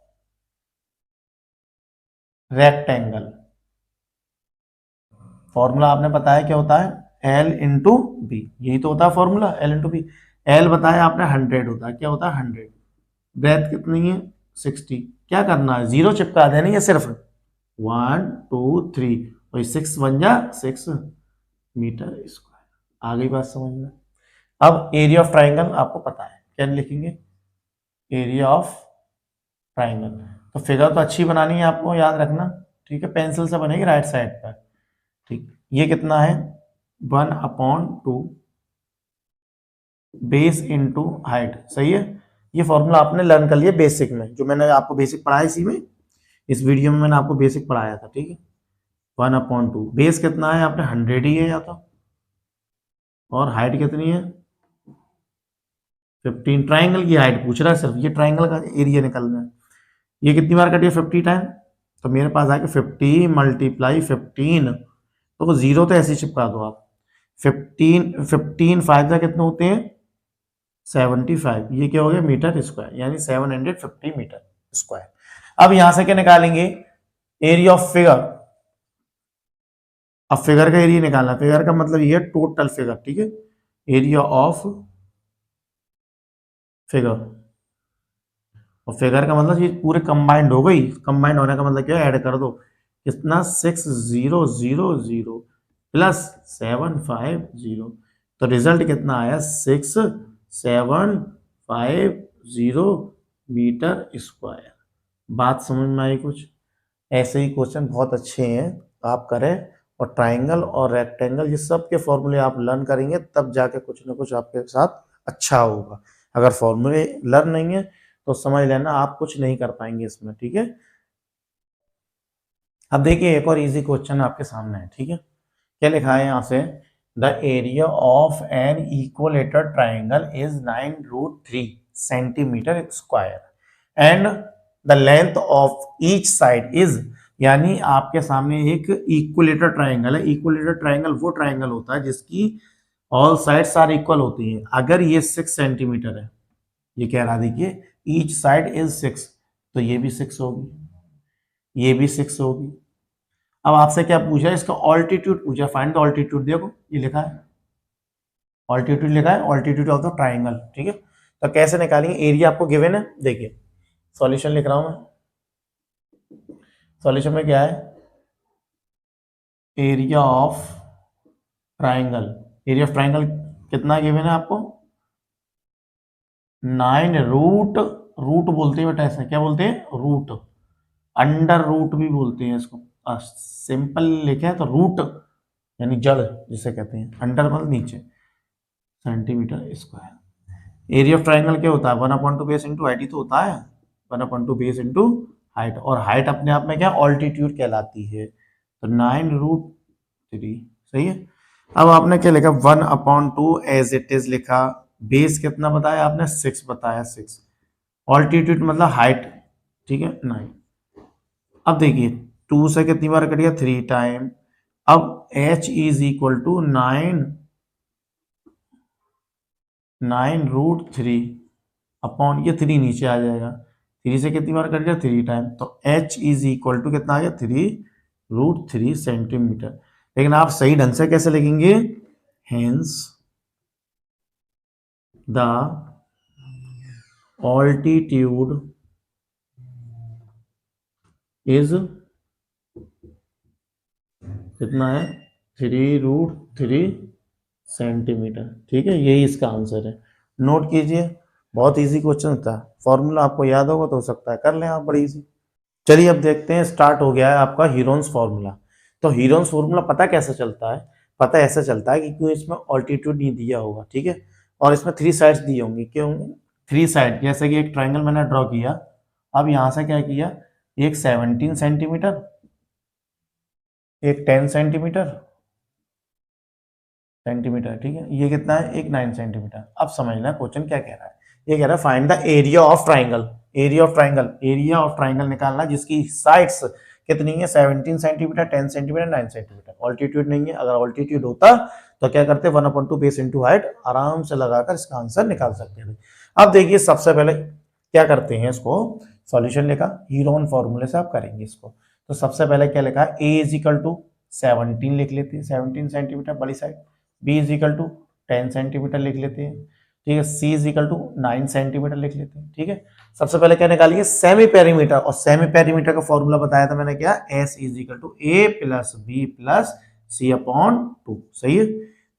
रेक्टेंगल, फॉर्मूला आपने बताया क्या होता है एल इंटू बी, यही तो होता है formula L into B. L बताया आपने 100 होता है, क्या होता है 100, ब्रेथ कितनी है 60, क्या करना है जीरो चिपका देनी है सिर्फ 1 2 3, वही 6 बन जा 6 मीटर स्क्वायर। आ गई बात समझ में। अब एरिया ऑफ ट्राइंगल आपको पता है, क्या लिखेंगे एरिया ऑफ ट्राइंगल। तो फिगर तो अच्छी बनानी है आपको, याद रखना, ठीक है, पेंसिल से बनेगी राइट साइड पर, ठीक। ये कितना है 1/2 बेस इंटू हाइट, सही है। ये फॉर्मूला आपने लर्न कर लिया बेसिक में, जो मैंने आपको बेसिक पढ़ाया इसी में, इस वीडियो में मैंने आपको बेसिक पढ़ाया था, ठीक है। 1/2 बेस कितना है आपने 100 ही है या तो, और हाइट कितनी है 15, ट्राइंगल की हाइट पूछ रहा है सिर्फ, ये ट्राइंगल का एरिया निकलना है। ये कितनी बार कटिए 50 टाइम, तो मेरे पास आके 50 मल्टीप्लाई 15, तो जीरो तो ऐसे ही चिपका दो आप, 15 5 का कितने होते हैं 75, ये क्या हो गया मीटर स्क्वायर, यानी 750 मीटर स्क्वायर। अब यहां से क्या निकालेंगे एरिया ऑफ फिगर। अब फिगर का एरिया निकालना, फिगर का मतलब ये टोटल फिगर, ठीक है, एरिया ऑफ फिगर, और फिगर का मतलब ये पूरे कंबाइंड हो गई, कंबाइंड होने का मतलब क्या है ऐड कर दो, कितना 6000 प्लस 750, तो रिजल्ट कितना आया 6750 मीटर स्क्वायर। बात समझ में आई कुछ। ऐसे ही क्वेश्चन बहुत अच्छे हैं, आप करें, और ट्राइंगल और रेक्टेंगल ये सब के फॉर्मूले आप लर्न करेंगे तब जाके कुछ ना कुछ आपके साथ अच्छा होगा। अगर फॉर्मूले लर्न नहीं है तो समझ लेना आप कुछ नहीं कर पाएंगे इसमें, ठीक है। अब देखिए एक और इजी क्वेश्चन आपके सामने है, ठीक है। क्या लिखा है यहाँ से, the area of an equilateral triangle is 9√3 centimetre square and the length of each side is, यानी आपके सामने एक इक्वलेटर ट्राइंगल है। इक्वलेटर ट्राइंगल वो ट्राइंगल होता है जिसकी ऑल साइड्स आर इक्वल होती हैं। अगर ये 6 सेंटीमीटर है, ये कह रहा देखिए ईच साइड इज 6, तो ये भी 6 होगी, ये भी 6 होगी। अब आपसे क्या पूछा है, इसका ऑल्टीट्यूड पूछा, फाइंड द ऑल्टीट्यूड। देखो ये लिखा है, ऑल्टीट्यूड लिखा है, ऑल्टीट्यूड ऑफ द ट्राइंगल, ठीक है। तो कैसे निकालेंगे, एरिया आपको गिवन है, देखिए सॉल्यूशन लिख रहा हूं मैं। सॉल्यूशन में क्या है, area of triangle, area of triangle कितना गिवन है आपको, 9 रूट, रूट बोलते हैं बेटा, ऐसा क्या बोलते हैं, रूट, अंडर रूट भी बोलते हैं इसको। सिंपल लिखे हैं तो रूट यानी जड़ जिसे कहते हैं, अंडर मतलब नीचे, centimetre square. Area of triangle क्या होता है, 1/2 बेस इंटू हाइट ही तो होता है, 1/2 बेस इंटू हाइट, और हाइट अपने आप में क्या ऑल्टीट्यूड कहलाती है, तो 9√3, सही है। अब आपने क्या लिखा, 1/2 एज इट इज लिखा, बेस कितना बताया आपने, 6 बताया, 6, ऑल्टीट्यूड मतलब हाइट, ठीक है 9। अब देखिए 2 से कितनी बार कट गया, 3 टाइम। अब h is equal to 9√3 upon, ये 3 नीचे आ जाएगा, 3 से कितनी बार कट गया, 3 टाइम, तो h इज इक्वल टू कितना आ गया, 3√3 सेंटीमीटर। लेकिन आप सही ढंग से कैसे लिखेंगे, हेंस द ऑल्टीट्यूड इज कितना है, 3√3 सेंटीमीटर, ठीक है, यही इसका आंसर है। नोट कीजिए, बहुत इजी क्वेश्चन था, फॉर्मूला आपको याद होगा तो हो सकता है कर लें आप, बड़ी इजी। चलिए अब देखते हैं, स्टार्ट हो गया है आपका हीरोन्स फॉर्मूला। तो हीरोन्स फॉर्मूला पता कैसे चलता है, पता ऐसे चलता है कि क्यों इसमें ऑल्टीट्यूड नहीं दिया होगा, ठीक है, और इसमें 3 साइड्स दी होंगी, क्यों 3 साइड, जैसे कि एक ट्राइंगल मैंने ड्रॉ किया, अब यहाँ से क्या किया, एक 17 सेंटीमीटर, एक 10 सेंटीमीटर, ठीक है, ये कितना है, एक 9 सेंटीमीटर। अब समझना क्वेश्चन क्या कह रहा है, ये कह रहा है find the area of triangle, area of triangle, area of triangle निकालना जिसकी साइड्स कितनी है, 17 सेंटीमीटर, 10 सेंटीमीटर, 9 सेंटीमीटर। ऑल्टीट्यूड नहीं है, अगर ऑल्टीट्यूड होता तो क्या करते, 1/2 बेस इंटू हाइट आराम से लगाकर इसका आंसर निकाल सकते थे। अब देखिए सबसे पहले क्या करते हैं, इसको सॉल्यूशन लिखा, हीरोन फॉर्मूले से आप करेंगे इसको। तो सबसे पहले क्या लिखा, ए इज इक्वल टू 17 लिख लेते हैं, 17 सेंटीमीटर बड़ी side, B is equal to 10 centimetre लिख लेते हैं, ठीक है, C is equal to 9 centimetre लिख लेते हैं, ठीक है। सबसे पहले क्या निकालिए, सेमी पेरीमीटर, और सेमी पेरीमीटर का फॉर्मूला बताया था मैंने क्या, S is equal to A plus B plus C upon 2, सही है।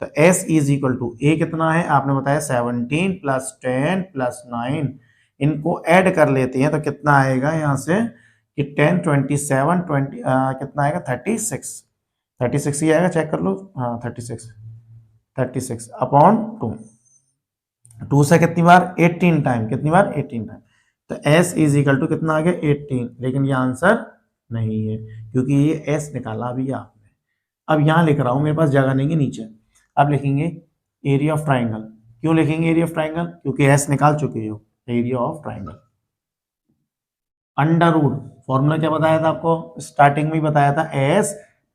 तो S is equal to A कितना है आपने बताया, 17 प्लस 10 प्लस 9, इनको ऐड कर लेते हैं तो कितना आएगा यहाँ से कि 10 27 20 कितना आएगा, 36 ही आएगा, चेक कर लो, हाँ 36 अपॉन 2 से कितनी बार, 18 टाइम, कितनी बार 18 टाइम, तो s इज इक्वल टू कितना आ गया, 18, लेकिन ये आंसर नहीं है क्योंकि ये s निकाला अभी आपने। अब यहाँ लिख रहा हूँ, मेरे पास जगह नहीं है नीचे, अब लिखेंगे एरिया ऑफ ट्राइंगल। क्यों लिखेंगे एरिया ऑफ ट्राइंगल, क्योंकि s निकाल चुके हो, area of triangle under root, formula क्या बताया था आपको, स्टार्टिंग में ही बताया था,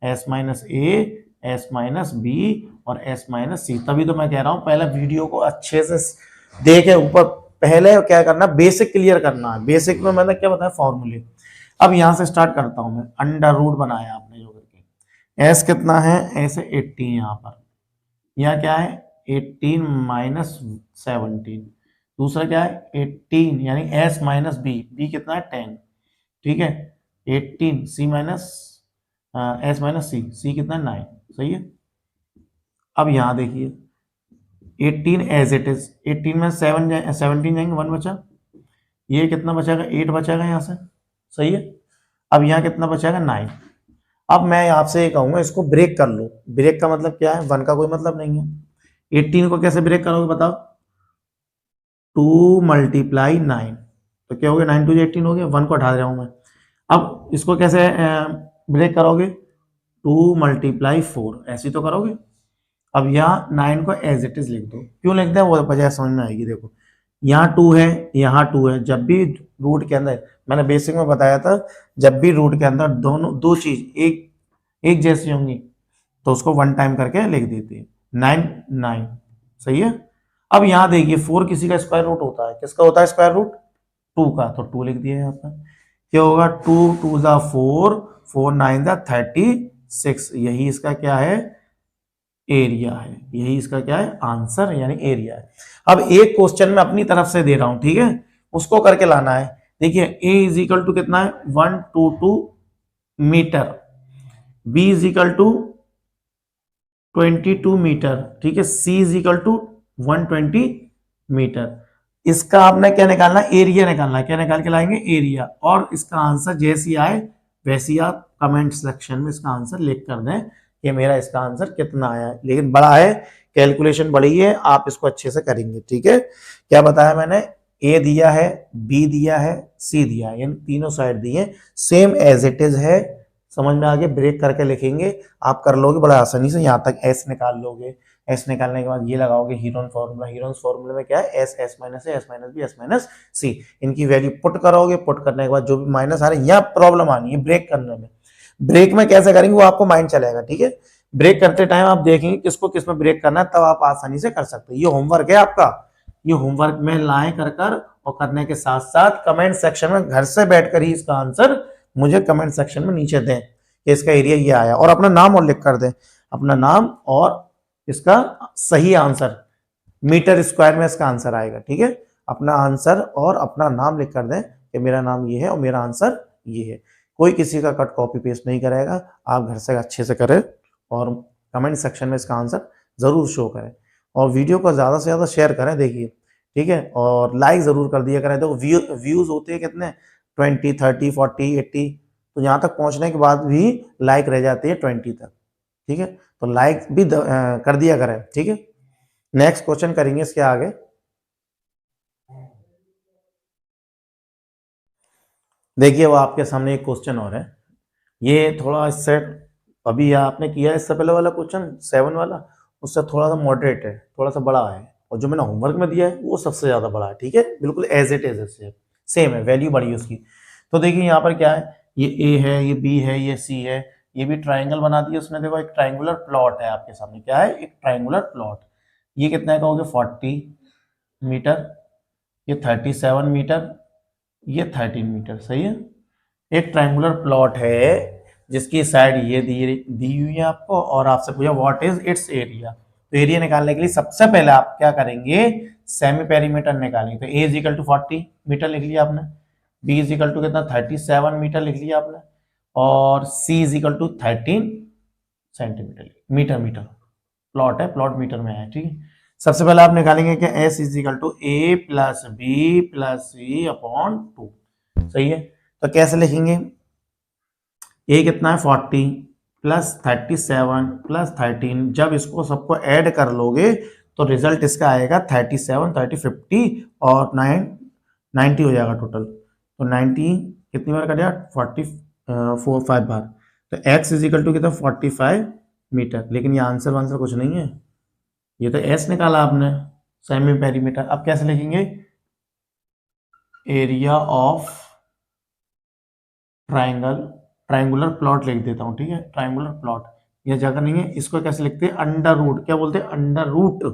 s माइनस ए, s माइनस बी और s माइनस सी। तभी तो मैं कह रहा हूं पहले वीडियो को अच्छे से देखे, ऊपर पहले क्या करना, बेसिक क्लियर करना है। बेसिक में मैंने क्या बताया, फॉर्मूले। अब यहां से स्टार्ट करता हूं मैं, अंडर रूट बनाया आपने जो करके, s कितना है, s है 18, यहाँ पर, यहाँ क्या है 18 माइनस 17, दूसरा क्या है 18 यानी s माइनस बी, बी कितना है 10, ठीक है, 18 सी माइनस एस माइनस सी, सी कितना है 9, सही है। अब यहां देखिए 18 एज इट इज, 18 में 17 जाएंगे, 1 बचा, ये कितना बचेगा 8 बचेगा यहाँ से, सही है। अब यहाँ कितना बचेगा 9। अब मैं आपसे ये कहूंगा इसको ब्रेक कर लो, ब्रेक का मतलब क्या है, 1 का कोई मतलब नहीं है। 18 को कैसे ब्रेक करोगे बताओ, 2 मल्टीप्लाई 9, तो क्या हो गया, 9 2 18 हो गया, 1 को हटा रहा हूं मैं। अब इसको कैसे ब्रेक करोगे, 2 मल्टीप्लाई 4, ऐसे तो करोगे। अब यहाँ 9 को एज इट इज लिख दो, क्यों लिखते हैं वो वजह समझ में आएगी। देखो यहाँ 2 है, यहाँ 2 है, जब भी रूट के अंदर, मैंने बेसिक में बताया था, जब भी रूट के अंदर दोनों दो चीज एक जैसी होंगी तो उसको 1 टाइम करके लिख देते हैं, 9 9, सही है। अब यहाँ देखिए 4 किसी का स्क्वायर रूट होता है, किसका होता है स्क्वायर रूट, 2 का, तो 2 लिख दिया यहाँ पर। क्या होगा, 2 2 ज़ा 4, 4 9 ज़ा 36, यही इसका क्या है, एरिया है। यही इसका क्या है, आंसर यानी एरिया है। अब एक क्वेश्चन मैं अपनी तरफ से दे रहा हूं, ठीक है, उसको करके लाना है। देखिए a इज इक्वल टू कितना है, 122 metre, b is equal to 22 metre, ठीक है, c is equal to 120 metre. इसका आपने क्या निकालना है, एरिया निकालना है। क्या निकाल के लाएंगे, एरिया। और इसका आंसर जैसी आए वैसी आप कमेंट सेक्शन में इसका आंसर लिख कर दें कि मेरा इसका आंसर कितना आया है। लेकिन बड़ा है, कैलकुलेशन बड़ी है, आप इसको अच्छे से करेंगे, ठीक है। क्या बताया मैंने, ए दिया है, बी दिया है, सी दिया है, यानी तीनों साइड दिए, सेम एज इट इज है। समझ में आगे, ब्रेक करके लिखेंगे, आप कर लोगे बड़ा आसानी से। यहाँ तक एस निकाल लोगे, एस निकालने के बाद ये लगाओगे हीरोन फॉर्मूला। हीरोन फॉर्मूले में क्या है, S, S minus A, S minus B, S minus C. इनकी वैल्यू पुट करोगे, पुट करने के बाद जो भी माइनस आ रहा है, यहाँ प्रॉब्लम आनी है ब्रेक करने में। ब्रेक में कैसे करेंगे वो आपको माइंड चलेगा, ठीक है। ब्रेक करते टाइम आप देखेंगे किसको किस में ब्रेक करना है, तब आप आसानी से कर सकते हैं। ये होमवर्क है आपका, ये होमवर्क में लाएं कर कर, और करने के साथ साथ कमेंट सेक्शन में घर से बैठकर ही इसका आंसर मुझे कमेंट सेक्शन में नीचे दें कि इसका एरिया ये आया, और अपना नाम और लिख कर दें, अपना नाम और इसका सही आंसर, मीटर स्क्वायर में इसका आंसर आएगा, ठीक है। अपना आंसर और अपना नाम लिख कर दें कि मेरा नाम ये है और मेरा आंसर ये है। कोई किसी का कट कॉपी पेस्ट नहीं करेगा, आप घर से अच्छे से करें और कमेंट सेक्शन में इसका आंसर जरूर शो करें, और वीडियो को ज़्यादा से ज़्यादा शेयर करें, देखिए, ठीक है, और लाइक ज़रूर कर दिया करें। देखो व्यूज़ होते हैं कितने, 20 30 40 80, तो यहाँ तक पहुँचने के बाद भी लाइक रह जाती है 20 तक, ठीक है। तो लाइक भी कर दिया करें, ठीक है। नेक्स्ट क्वेश्चन करेंगे इसके आगे। देखिए वो आपके सामने एक क्वेश्चन और है, ये थोड़ा इससे, अभी आपने किया इससे पहले वाला क्वेश्चन 7 वाला, उससे थोड़ा सा मॉडरेट है, थोड़ा सा बड़ा है, और जो मैंने होमवर्क में दिया है वो सबसे ज्यादा बड़ा है, ठीक है। बिल्कुल एज इट इज सेम है, वैल्यू बड़ी है उसकी। तो देखिए यहाँ पर क्या है, ये ए है, ये बी है, ये सी है, ये भी ट्राइंगल बना दिया उसने। देखो एक ट्राइंगुलर प्लॉट है आपके सामने, क्या है, एक ट्राइंगुलर प्लॉट। ये कितना है कहोगे, 40 मीटर, ये 37 मीटर, ये 13 मीटर, सही है। एक ट्राइंगुलर प्लॉट है जिसकी साइड ये दी हुई है आपको, और आपसे पूछा व्हाट इज इट्स एरिया। तो एरिया निकालने के लिए सबसे पहले आप क्या करेंगे, सेमी पेरीमीटर निकालेंगे। तो ए इज इक्वल टू 40 मीटर लिख लिया आपने, बी इज इक्वल टू कितना, 37 मीटर लिख लिया आपने, और C is equal to 13 centimetre, metre metre plot है, प्लॉट मीटर में है, ठीक है। सबसे पहले आप निकालेंगे कि S is equal to A plus B plus C upon 2, सही है। तो कैसे लिखेंगे, ए कितना है 40 प्लस 37 प्लस 13, जब इसको सबको ऐड कर लोगे तो रिजल्ट इसका आएगा 37 30 50 और 9 90 हो जाएगा टोटल। तो 90 कितनी बार कटेगा, 5 बार। तो x इज इक्वल टू कितना, 45 मीटर। लेकिन ये आंसर वांसर कुछ नहीं है, ये तो s निकाला आपने, सेमी पेरीमीटर। अब कैसे लिखेंगे, एरिया ऑफ ट्राइंगुलर प्लॉट लिख देता हूं, ठीक है, ट्राइंगुलर प्लॉट। यह जगह नहीं है, इसको कैसे लिखते हैं, अंडर रूट। क्या बोलते हैं, under root.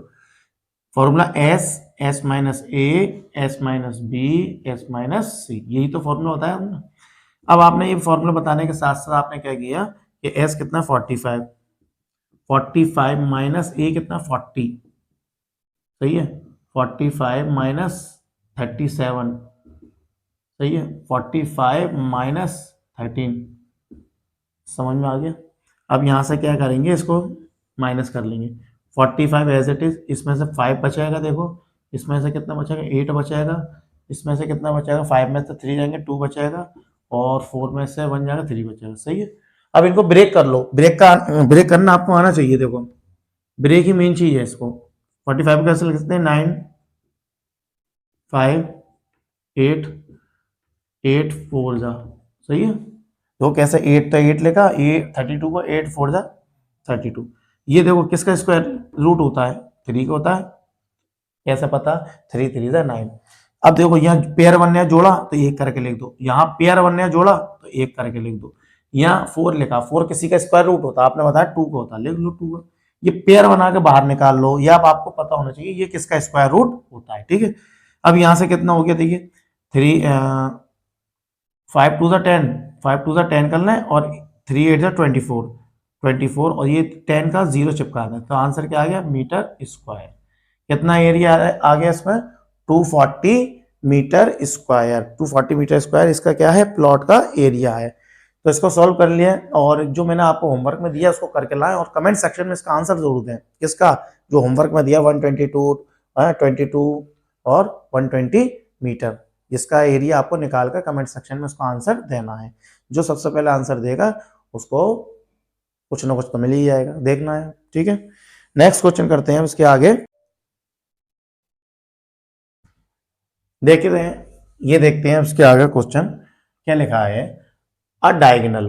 Formula S minus A, S minus B, S minus C, यही तो फॉर्मूला होता है हमने। अब आपने ये फॉर्मूला बताने के साथ साथ आपने क्या किया कि एस कितना 45 माइनस ए कितना 40, सही है, 45 माइनस 37, सही है, 45 माइनस 13, समझ में आ गया। अब यहाँ से क्या करेंगे, इसको माइनस कर लेंगे। 45 एज इट इज, इसमें से 5 बचेगा, देखो इसमें से कितना बचेगा, 8 बचेगा, इसमें से कितना बचेगा, 5 में से 3 जाएंगे, 2 बचेगा, और 4 में से 1 जाएगा, 3 बचेगा, सही है। अब इनको ब्रेक कर लो, ब्रेक करना आपको आना चाहिए। देखो ब्रेक ही मेन चीज है इसको। 45 कैसे लिख सकते हैं, 9 5 8 8 4 जा, सही है। तो कैसे 8 तो 8 लिखा, 32 को 8 4 जा 32। ये देखो किसका स्क्वायर रूट होता है, 3 का होता है। कैसे पता, 3 3 जा 9। अब देखो यहाँ पेयर बनने जोड़ा तो 1 करके लिख दो, यहाँ पेयर बनने जोड़ा तो 1 करके लिख दो। यहाँ 4 लिखा, 4 किसी का स्क्वायर रूट होता है, आपने बताया 2 का होता है, लिख लो 2 का। ये पेयर बना के बाहर निकाल लो, या आपको पता होना चाहिए ये किसका स्क्वायर रूट होता है, ठीक है। अब यहाँ से कितना हो गया, देखिए 3 5 टू ज़ा 10, 5 टू ज़ा 10 करना है और 3 8 ज़ा 24, 24 और ये 10 का 0 चिपकाना है, तो आंसर क्या आ गया मीटर स्क्वायर। कितना एरिया आ गया इसमें 240 मीटर स्क्वायर, 240 मीटर स्क्वायर इसका क्या है प्लॉट का एरिया है। तो इसको सॉल्व कर लिया और जो मैंने आपको होमवर्क में दिया उसको करके लाएं और कमेंट सेक्शन में इसका आंसर जरूर दें। किसका जो होमवर्क में दिया 122 22 और 120 मीटर, जिसका एरिया आपको निकाल कर कमेंट सेक्शन में उसका आंसर देना है। जो सबसे पहले आंसर देगा उसको कुछ ना कुछ तो मिल ही जाएगा, देखना है। ठीक है, नेक्स्ट क्वेश्चन करते हैं उसके आगे। देख रहे हैं, ये देखते हैं उसके आगे क्वेश्चन क्या लिखा है। अ डायगोनल,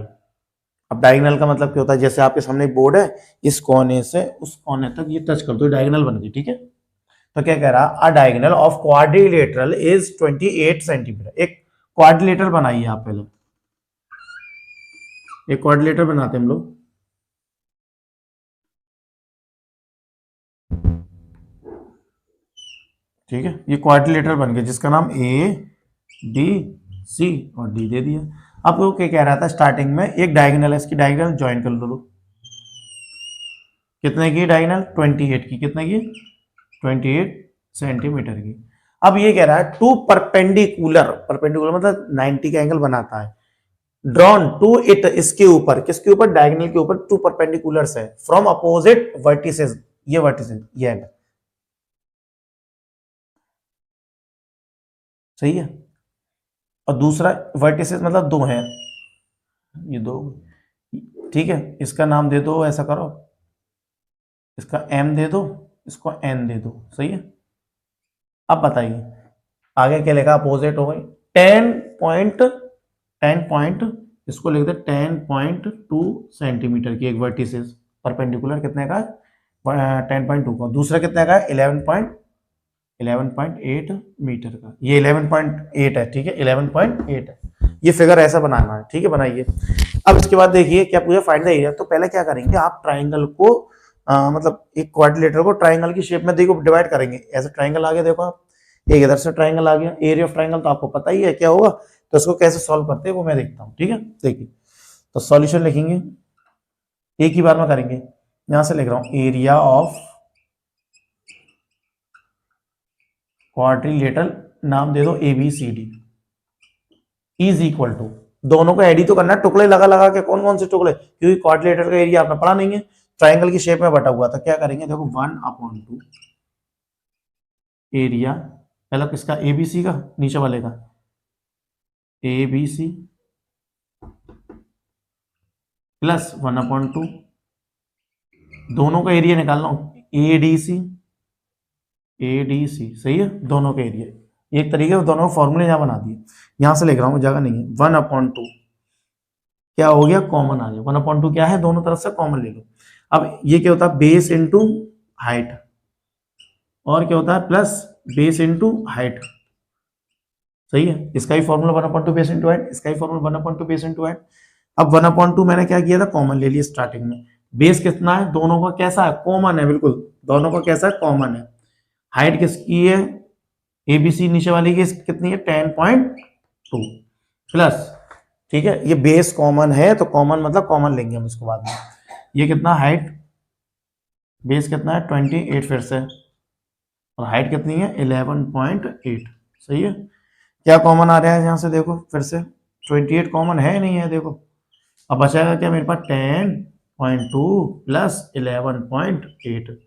अब डायगोनल का मतलब क्या होता है, जैसे आपके सामने बोर्ड है, इस कोने से उस कोने तक ये टच कर दो, डायगोनल बन गई। ठीक है, तो क्या कह रहा, अ diagonal of quadrilateral is 28 centimetre. एक क्वाड्रिलेटरल बनाइए आप, पहले एक क्वाड्रिलेटरल बनाते हैं हम लोग। ठीक है, ये क्वाड्रिलेटरल बन गया जिसका नाम ए डी सी और डी दे दिया। आपको क्या कह रहा था स्टार्टिंग में, एक डायगोनल है, इसकी डायगोनल ज्वाइन कर लो। कितने की डायगोनल 28 की, कितने की 28 सेंटीमीटर की। अब ये कह रहा है टू परपेंडिकुलर, परपेंडिकुलर मतलब 90 का एंगल बनाता है, ड्रॉन टू इट, इसके ऊपर, किसके ऊपर डायगोनल के ऊपर, टू परपेंडिकुलर्स है फ्रॉम अपोजिट वर्टिसेस, ये वर्टिसेस ये एंगल सही है। और दूसरा वर्टिसेस मतलब दो हैं, ये दो। ठीक है, इसका नाम दे दो, ऐसा करो, इसका m दे दो, इसको n दे दो, सही है। अब बताइए आगे क्या लिखा, अपोजिट हो गई 10 पॉइंट, इसको लिख दे 10.2 सेंटीमीटर की एक वर्टिसेस, परपेंडिकुलर कितने का 10.2 का, दूसरा कितने का 11.8 मीटर का, ये 11.8 है। ठीक है, 11.8 है, ये फिगर ऐसा बनाना है। ठीक है, बनाइए। अब इसके बाद देखिए क्या पूछा, फाइंड द एरिया। तो पहले क्या करेंगे, आप ट्राइंगल को मतलब एक क्वाड्रिलेटरल को ट्राइंगल की शेप में देखो डिवाइड करेंगे। ऐसा ट्राइंगल आ गया, देखो आप, एक इधर से ट्राइंगल आ गया, एरिया ऑफ ट्राइंगल तो आपको पता ही है क्या होगा, तो इसको कैसे सॉल्व करते हैं वो मैं देखता हूँ। ठीक है, देखिए, तो सॉल्यूशन लिखेंगे, एक ही बार में करेंगे। यहां से लिख रहा हूं, एरिया ऑफ क्वाड्रिलेटरल, नाम दे दो ABCD, इज इक्वल टू, दोनों को एड ही तो करना है, टुकड़े लगा लगा के, कौन कौन से टुकड़े, क्योंकि क्वाड्रिलेटरल का एरिया आपने पढ़ा नहीं है, ट्राइंगल की शेप में बटा हुआ था। क्या करेंगे, देखो 1/2 एरिया, पहला किसका ABC का, नीचे वाले का ABC प्लस 1/2, दोनों का एरिया निकालना ADC, सही है, दोनों का एरिया। एक तरीके से दोनों फॉर्मूले यहां बना दिए, यहां से लिख रहा हूं, जगह नहीं है। 1/2 क्या हो गया, कॉमन आ गया, 1/2 क्या है, दोनों तरफ से कॉमन ले लो। अब ये क्या होता है, बेस इंटू हाइट, और क्या होता है प्लस बेस इंटू हाइट, सही है। इसका ही फॉर्मूला 1/2 बेस इंटू हाइट, इसका ही फॉर्मूला 1/2 बेस इंटू हाइट। अब 1/2 मैंने क्या किया था, कॉमन ले लिया स्टार्टिंग में। बेस कितना है, दोनों का कैसा है, कॉमन है, बिल्कुल दोनों का कैसा है, कॉमन है। हाइट किसकी है, ABC नीचे वाली की कितनी है 10.2 प्लस, ठीक है, ये बेस कॉमन है तो कॉमन मतलब कॉमन लेंगे हम इसको बाद में। ये कितना हाइट, बेस कितना है 28 फिर से, और हाइट कितनी है 11.8, सही है। क्या कॉमन आ रहा है यहां से, देखो फिर से 28 कॉमन है नहीं है, देखो अब बचाएगा क्या मेरे पास 10.2 प्लस 11.8,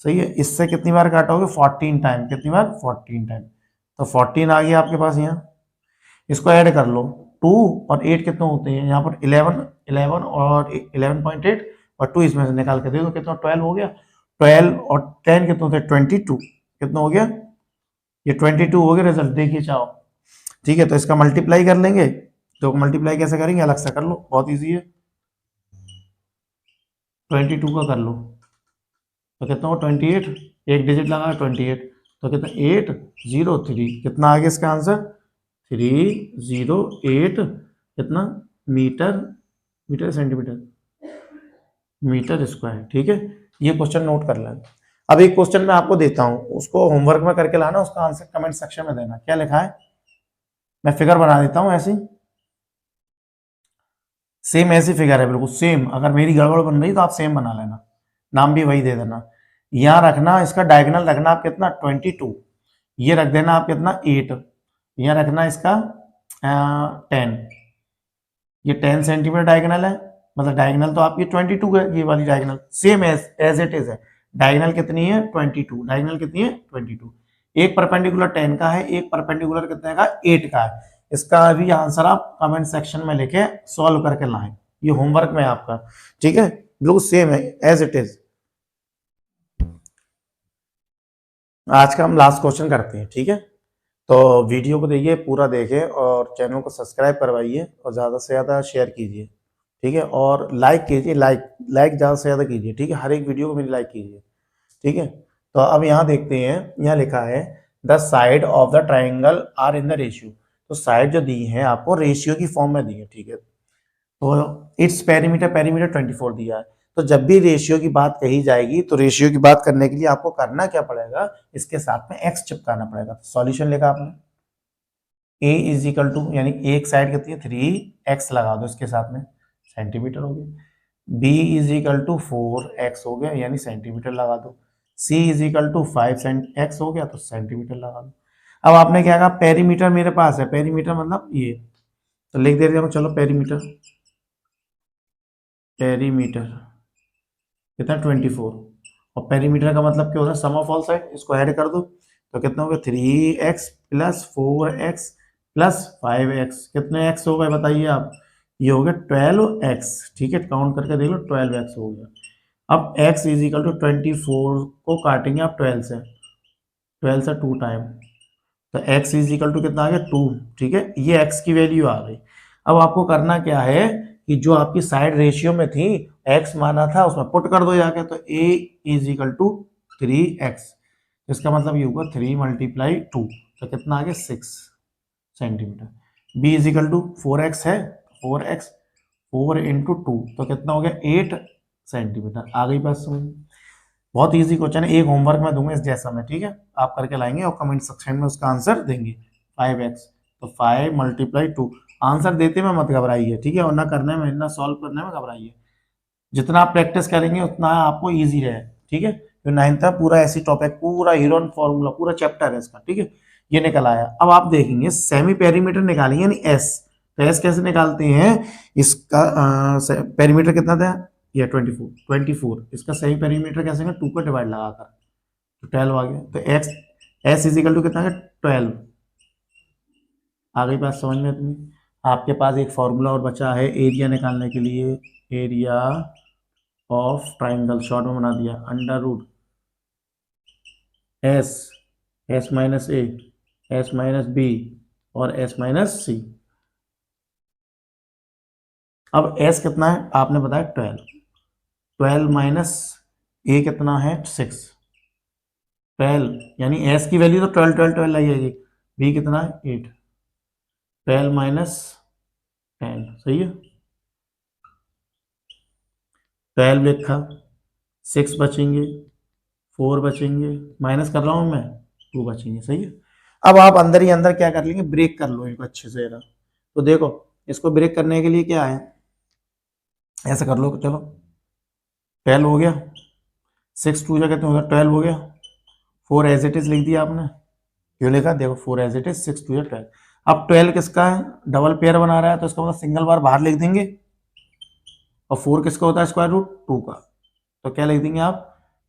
सही है। इससे कितनी बार काटोगे 14 टाइम, कितनी बार 14 टाइम, तो 14 आ गया आपके पास यहाँ। इसको ऐड कर लो, 2 और 8 कितने होते हैं यहाँ पर 11 और 11.8 और 2 इसमें से निकाल के दे दो, कितना 12 हो गया। 12 और 10 कितने होते हैं 22, कितना हो गया, ये 22 हो गया रिजल्ट, देखिए चाहो। ठीक है, तो इसका मल्टीप्लाई कर लेंगे, तो मल्टीप्लाई कैसे करेंगे, अलग से कर लो, बहुत ईजी है। 22 का कर लो तो कितना हो 28, एक डिजिट लगा 28, तो कितना 803, कितना आ गया इसका आंसर 308, कितना metre, metre centimetre, metre square. ठीक है, ये क्वेश्चन नोट कर लें। अब एक क्वेश्चन मैं आपको देता हूं, उसको होमवर्क में करके लाना, उसका आंसर कमेंट सेक्शन में देना। क्या लिखा है, मैं फिगर बना देता हूं ऐसी, सेम ऐसी फिगर है बिल्कुल सेम, अगर मेरी गड़बड़ बन रही तो आप सेम बना लेना, नाम भी वही दे देना। यहाँ रखना इसका डायगोनल रखना आप कितना 22, ये रख देना आप कितना 8, यहाँ रखना इसका 10, ये 10 सेंटीमीटर डायगोनल है, मतलब डायगोनल तो आपकी 22 है, ये वाली diagonal same as it is है। डायगोनल कितनी है 22, डायगोनल कितनी है 22, एक परपेंडिकुलर 10 का है, एक परपेंडिकुलर कितने का 8 का है। इसका भी आंसर आप कमेंट सेक्शन में लिखे सॉल्व करके लाएं, ये होमवर्क में आपका, ठीक है, बिल्कुल सेम है एज इट इज। आज का हम लास्ट क्वेश्चन करते हैं, ठीक है। तो वीडियो को देखिए पूरा देखें और चैनल को सब्सक्राइब करवाइए और ज़्यादा से ज़्यादा शेयर कीजिए, ठीक है, और लाइक कीजिए, लाइक ज़्यादा से ज़्यादा कीजिए, ठीक है, हर एक वीडियो को मेरी लाइक कीजिए, ठीक है। तो अब यहाँ देखते हैं, यहाँ लिखा है the side of the triangle are in the ratio, तो साइड जो दी है आपको रेशियो की फॉर्म में दी है, ठीक है। तो इट्स पेरीमीटर, पेरीमीटर 24 दिया है, तो जब भी रेशियो की बात कही जाएगी तो रेशियो की बात करने के लिए आपको करना क्या पड़ेगा, इसके साथ में एक्स चिपकाना पड़ेगा। सॉल्यूशन लिखा आपने a इज इक्वल टू, यानी एक साइड कितनी है 3x लगा दो इसके साथ में, सेंटीमीटर हो गया। b is equal to 4x हो गया, यानी सेंटीमीटर लगा दो। c is equal to 5x हो गया, तो सेंटीमीटर लगा दो। अब आपने क्या कहा, पेरीमीटर मेरे पास है, पेरीमीटर मतलब ये, तो लिख देते हैं चलो पेरीमीटर, पेरीमीटर कितना 24, और पेरीमीटर का मतलब क्या होता है, सम ऑफ ऑल साइड, इसको ऐड कर दो तो कितना हो गया 3x plus 4x plus 5x, कितने x हो गए बताइए आप, ये हो गया 12x, ठीक है, काउंट करके देख लो 12x हो गया। अब x इज इक्वल टू 24 को काटेंगे आप 12 से, 12 से 2 टाइम, तो x इज इक्वल टू कितना आ गया 2, ठीक है, ये x की वैल्यू आ गई। अब आपको करना क्या है कि जो आपकी साइड रेशियो में थी x माना था उसमें पुट कर दो जाके, तो a is equal to 3x, इसका मतलब ये होगा 3 मल्टीप्लाई 2, तो कितना आ गया 6 centimetre. b is equal to 4x है, 4x 4 इंटू 2, तो कितना हो गया 8 सेंटीमीटर। आ गई बात समझ में? बहुत इजी क्वेश्चन है, एक होमवर्क में दूंगा इस जैसा में, ठीक है, आप करके लाएंगे और कमेंट सेक्शन में उसका आंसर देंगे। 5x, तो 5 मल्टीप्लाई 2, आंसर देते में मत घबराइए, ठीक है, और ना करने में, ना सॉल्व करने में घबराइए, जितना आप प्रैक्टिस करेंगे उतना आपको ईजी है, ठीक है। तो 9th का पूरा ऐसी टॉपिक, पूरा हीरोन फॉर्मूला, पूरा चैप्टर है इसका, ठीक है, ये निकल आया। अब आप देखेंगे सेमी पेरीमीटर निकालेंगे, यानी एस, तो एस कैसे निकालते हैं, इसका पेरीमीटर कितना था, ये 24, इसका सेमी पेरीमीटर कैसे, 2 का डिवाइड लगाकर, तो 12 आ गया, तो X S is equal to कितना है 12। आ गई बात समझ में अपनी? आपके पास एक फॉर्मूला और बचा है एरिया निकालने के लिए, एरिया ऑफ ट्राइंगल, शॉर्ट में बना दिया under root S, S minus A, S minus B और एस माइनस सी। अब एस कितना है आपने बताया 12, 12 माइनस ए कितना है 6, 12 यानी एस की वैल्यू तो 12 12 12 लगेगी, बी कितना है 8, 12 माइनस 10, सही है, 12 लिखा, 6 बचेंगे, 4 बचेंगे, माइनस कर रहा हूं मैं, 2 बचेंगे, सही है। अब आप अंदर ही अंदर क्या कर लेंगे, ब्रेक कर लो इनको अच्छे से जरा, तो देखो इसको ब्रेक करने के लिए क्या है, ऐसा कर लो, चलो 12 हो गया, 6 2 जा कितने हो गया 12 हो गया, 4 एज इट इज लिख दिया आपने, क्यों लिखा देखो 4 एज इट इज, 6 2 12। अब 12 किसका है, डबल पेयर बना रहा है, तो इसका मतलब सिंगल बार बाहर लिख देंगे, और 4 किसका होता है स्क्वायर रूट 2 का, तो क्या लिख देंगे आप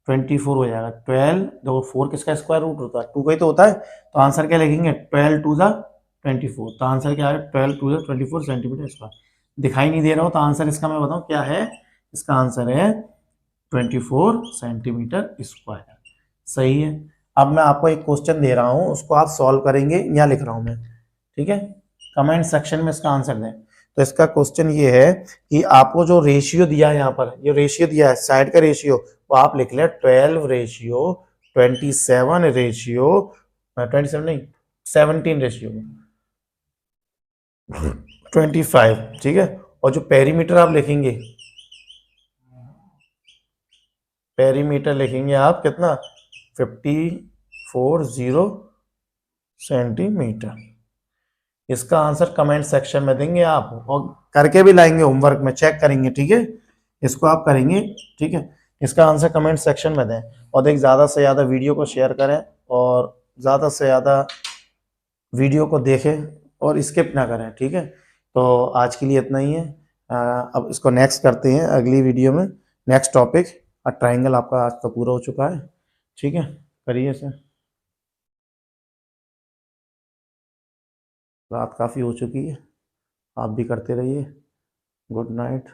24 हो जाएगा। 12 देखो 4 किसका स्क्वायर रूट होता है 2 का ही तो होता है, तो आंसर क्या लिखेंगे 12 2 जा 24, तो आंसर क्या है 12 2 जा 24 सेंटीमीटर स्क्वायर। दिखाई नहीं दे रहा हो तो आंसर इसका मैं बताऊं क्या है, इसका आंसर है 24 सेंटीमीटर स्क्वायर, सही है। अब मैं आपको एक क्वेश्चन दे रहा हूं, उसको आप सॉल्व करेंगे, यहाँ लिख रहा हूं मैं, ठीक है, कमेंट सेक्शन में इसका आंसर दें। तो इसका क्वेश्चन ये है कि आपको जो रेशियो दिया है, यहाँ पर ये रेशियो दिया है साइड का रेशियो, वो आप लिख लें 12 रेशियो 27 रेशियो 27 नहीं 17 रेशियो 25, ठीक है। और जो पेरीमीटर आप लिखेंगे, पेरीमीटर लिखेंगे आप कितना 540 सेंटीमीटर, इसका आंसर कमेंट सेक्शन में देंगे आप, और करके भी लाएंगे, होमवर्क में चेक करेंगे, ठीक है, इसको आप करेंगे, ठीक है। इसका आंसर कमेंट सेक्शन में दें, और देख ज़्यादा से ज़्यादा वीडियो को शेयर करें, और ज़्यादा से ज़्यादा वीडियो को देखें और स्किप ना करें, ठीक है। तो आज के लिए इतना ही है। अब इसको नेक्स्ट करते हैं अगली वीडियो में, नेक्स्ट टॉपिक। ट्राइंगल आपका आज तो पूरा हो चुका है, ठीक है, करिए इसे। रात काफ़ी हो चुकी है, आप भी करते रहिए। Good night.